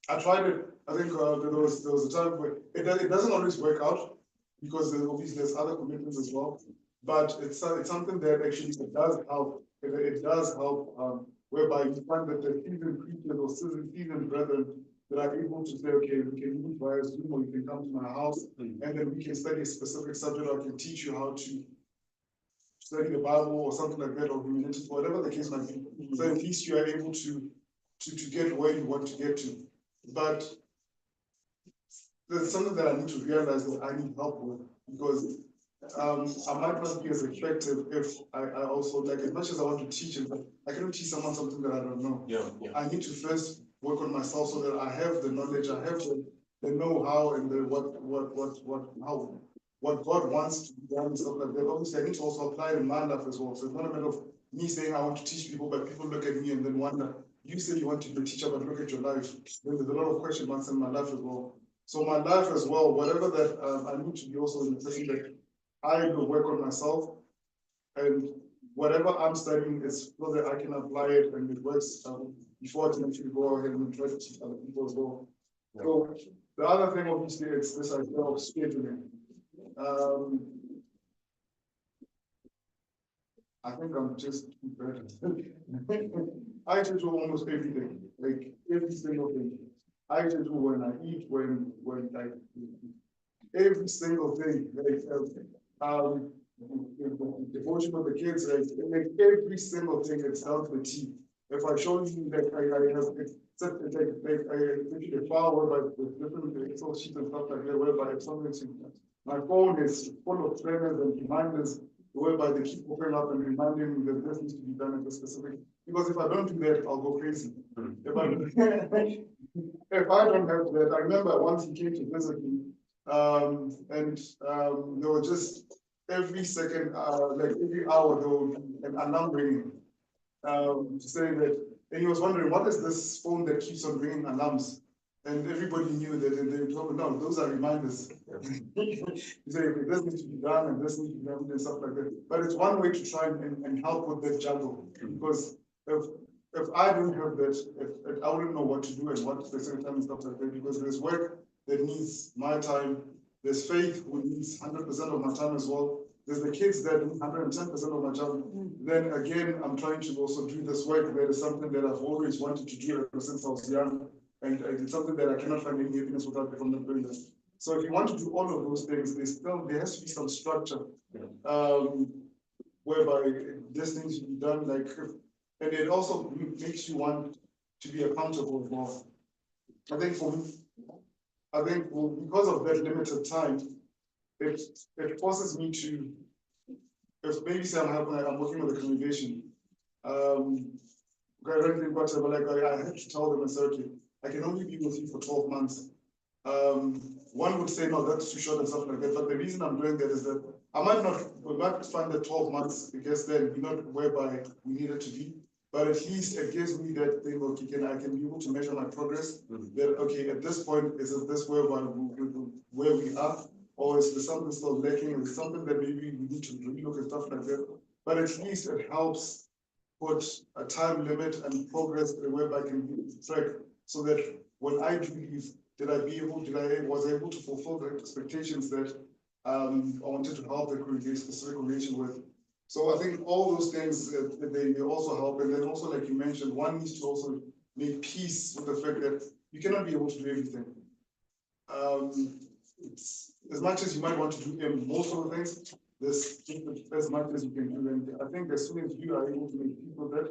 I tried it. I think there was a time where it doesn't always work out because obviously there's other commitments as well. But it's something that actually it does help. It does help whereby you find that the seasoned preachers or seasoned brethren that are able to say, okay, we can meet via Zoom or you can come to my house and then we can study a specific subject or I can teach you how to study the Bible or something like that or humanities, whatever the case might be. So at least you are able to get where you want to get to. But there's something that I need to realize that I need help with because I might not be as effective if I also, like, as much as I want to teach it, I cannot teach someone something that I don't know. Yeah. I need to first work on myself so that I have the knowledge, I have the know-how and the what God wants to be done and stuff like that. Obviously, I need to also apply it in my life as well. So it's not a matter of me saying I want to teach people, but people look at me and then wonder, you say you want to be a teacher, but look at your life. Then there's a lot of question marks in my life as well. So my life as well, whatever that I need to be also in the person that I will work on myself, and whatever I'm studying is so that I can apply it and it works before I can actually go ahead and try to teach other people as well. Yeah. So the other thing obviously is this idea of scheduling. I think I'm just too bad. I schedule almost everything, like every single thing. I schedule when I eat, when like every single thing, like the devotion of the kids, like every single thing that's down to the T. If I show you that I have a file whereby with different Excel sheets and stuff like that, whereby if something's my phone is full of trainers and reminders, whereby they keep opening up and reminding me that this needs to be done at a specific. Because if I don't do that, I'll go crazy. If I don't have that, I remember once he came to visit me, and there was just every second, like every hour, there would be an alarm ringing to say that, and he was wondering, what is this phone that keeps on ringing alarms? And everybody knew that, and they told me, no, those are reminders. He said, okay, this needs to be done, and this needs to be done, and stuff like that. But it's one way to try and help with that juggle, because if I don't have that, if I wouldn't know what to do and what to say time and stuff like that, because there's work that needs my time, there's faith who needs 100% of my time as well. There's the kids that need 110% of my time. Then again, I'm trying to also do this work that is something that I've always wanted to do ever since I was young. And it's something that I cannot find any happiness without from not doing this. So if you want to do all of those things, there has to be some structure, whereby this needs to be done, like, and it also makes you want to be accountable as well. I think for me, because of that limited time, it forces me to, if maybe say I'm working with a congregation, whatever, like I have to tell them a certain, I can only be with you for 12 months. One would say, no, that's too short and stuff like that. But the reason I'm doing that is that I might not find that 12 months, I guess then be not whereby we need it to be. But at least it gives me that thing, okay, I can be able to measure my progress. That okay, at this point, is this where we are? or is there something still lacking, is there something that maybe we need to relook and stuff like that? But at least it helps put a time limit and progress whereby I can be track, so that when I do leave, was I able to fulfill the expectations that I wanted to help the congregation, specific congregation with. So I think all those things, they also help, and then also, like you mentioned, one needs to also make peace with the fact that you cannot be able to do everything. It's, as much as you might want to do most of the things, there's as much as you can do, and I think as soon as you are able to make people that,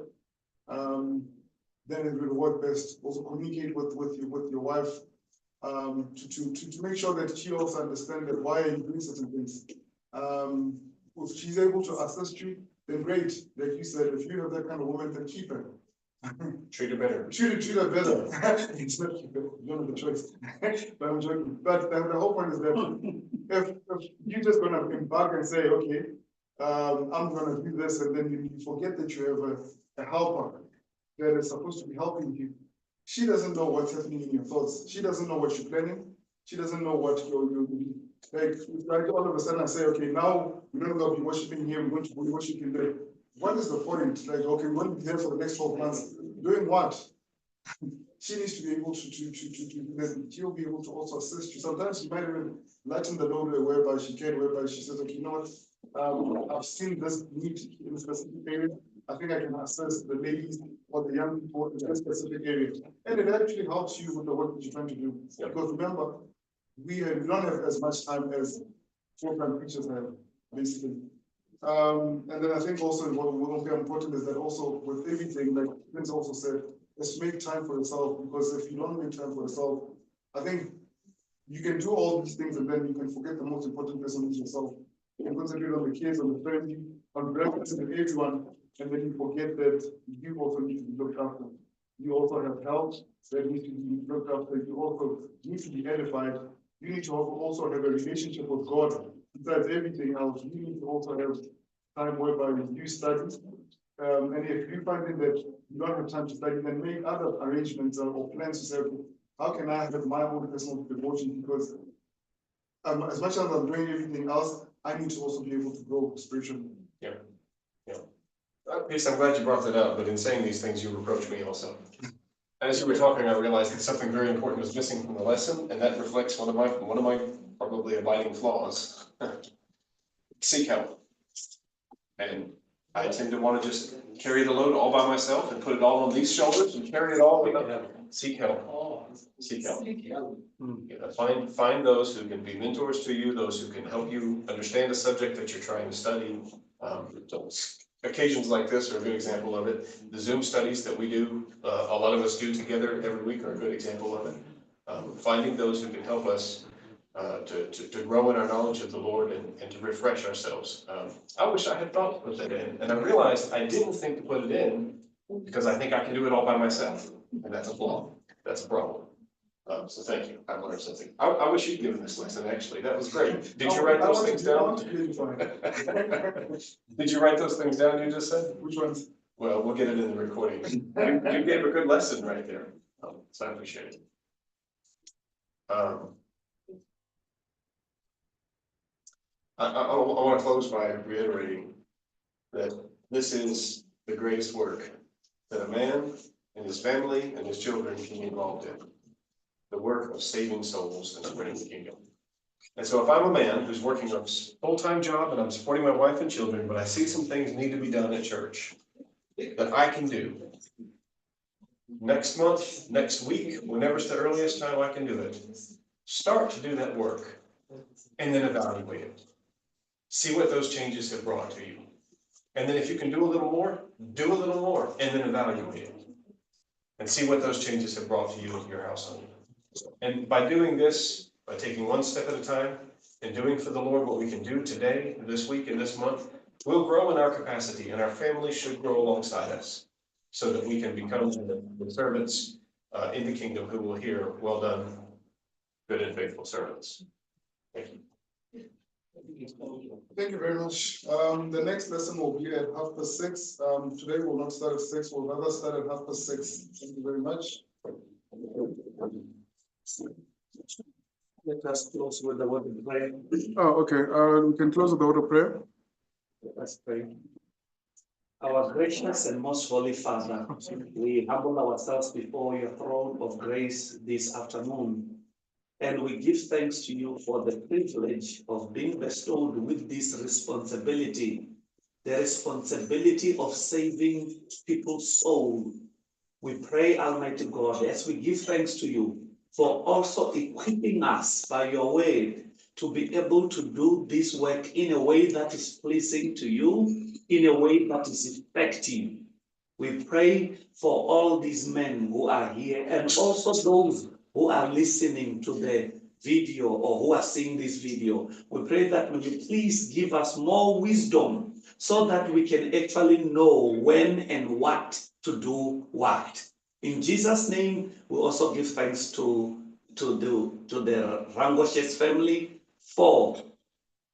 then it will work best. Also communicate with your wife, to make sure that she also understands that why are you doing certain things. If she's able to assist you, then great. Like you said, if you have that kind of woman, then keep her. Treat her better. Treat her better. It's not keep her, you don't have a choice. But I'm joking. But the whole point is that if you're just gonna embark and say, okay, I'm gonna do this, and then you forget that you have a helper that is supposed to be helping you. She doesn't know what's happening in your thoughts. She doesn't know what you're planning. She doesn't know what you're like all of a sudden I say, okay, now we're not gonna be worshiping here, we're going to be worshiping there. What is the point? Like, okay, we're going to be there for the next 12 months. Doing what? She needs to be able to she'll be able to also assist you. Sometimes you might even lighten the load whereby she says, okay, you know what? I've seen this need in a specific area. I think I can assist the ladies or the young people in this specific area. And it actually helps you with the work that you're trying to do. Yep. Because remember, we don't have as much time as full-time preachers have, basically. And then I think also what will be important is that also with everything, like Vince also said, is make time for yourself, because if you don't make time for yourself, I think you can do all these things and then you can forget the most important person is yourself. You can concentrate on the kids, on the family, on breakfast and everyone, and then you forget that you also need to be looked after. You also have health that needs to be looked after. You also need to be edified. You need to also have a relationship with God. Besides everything else, you need to also have time whereby you study. And if you find that you don't have time to study, then make other arrangements or plans to say, okay, how can I have my own personal devotion? Because as much as I'm doing everything else, I need to also be able to grow spiritually. Yeah. Peace, I'm glad you brought that up, but in saying these things, you reproach me also. As you were talking, I realized that something very important was missing from the lesson, and that reflects one of my probably abiding flaws. Seek help. And I tend to want to just carry the load all by myself and put it all on these shoulders and carry it all without. Seek help. Seek help. Find those who can be mentors to you, those who can help you understand the subject that you're trying to study. Occasions like this are a good example of it. The Zoom studies that we do, a lot of us do together every week are a good example of it. Finding those who can help us to grow in our knowledge of the Lord and to refresh ourselves. I wish I had thought to put that in, and I realized I didn't think to put it in because I think I can do it all by myself, and that's a flaw. That's a problem. So thank you. I've learned something. I wish you'd given this lesson, actually. That was great. Did you write those things down? Did you write those things down you just said? Which ones? Well, we'll get it in the recording. You gave a good lesson right there. So I appreciate it. I want to close by reiterating that this is the greatest work that a man and his family and his children can be involved in. The work of saving souls and spreading the kingdom. And so if I'm a man who's working a full-time job and I'm supporting my wife and children, but I see some things need to be done at church that I can do next month, next week, whenever's the earliest time I can do it, start to do that work and then evaluate it. See what those changes have brought to you. And then if you can do a little more, do a little more, and then evaluate it. And see what those changes have brought to you in your household. And by doing this, by taking one step at a time and doing for the Lord what we can do today, this week, and this month, we'll grow in our capacity and our family should grow alongside us so that we can become the servants in the kingdom who will hear, well done, good and faithful servants. Thank you. Thank you very much. The next lesson will be at 6:30. Today we'll not start at 6, we'll rather start at 6:30. Thank you very much. Let us close with the word of prayer. Oh, okay, we can close with the word of prayer. Let us pray. Our gracious and most holy Father, we humble ourselves before your throne of grace this afternoon. And we give thanks to you for the privilege of being bestowed with this responsibility, the responsibility of saving people's soul. We pray, Almighty God, as we give thanks to you for also equipping us by your word to be able to do this work in a way that is pleasing to you, in a way that is effective. We pray for all these men who are here and also those who are listening to the video or who are seeing this video. We pray that will you please give us more wisdom so that we can actually know when and what to do what. In Jesus' name, we also give thanks to the Rangoshes family for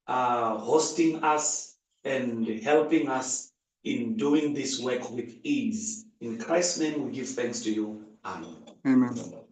hosting us and helping us in doing this work with ease. In Christ's name, we give thanks to you. Amen. Amen.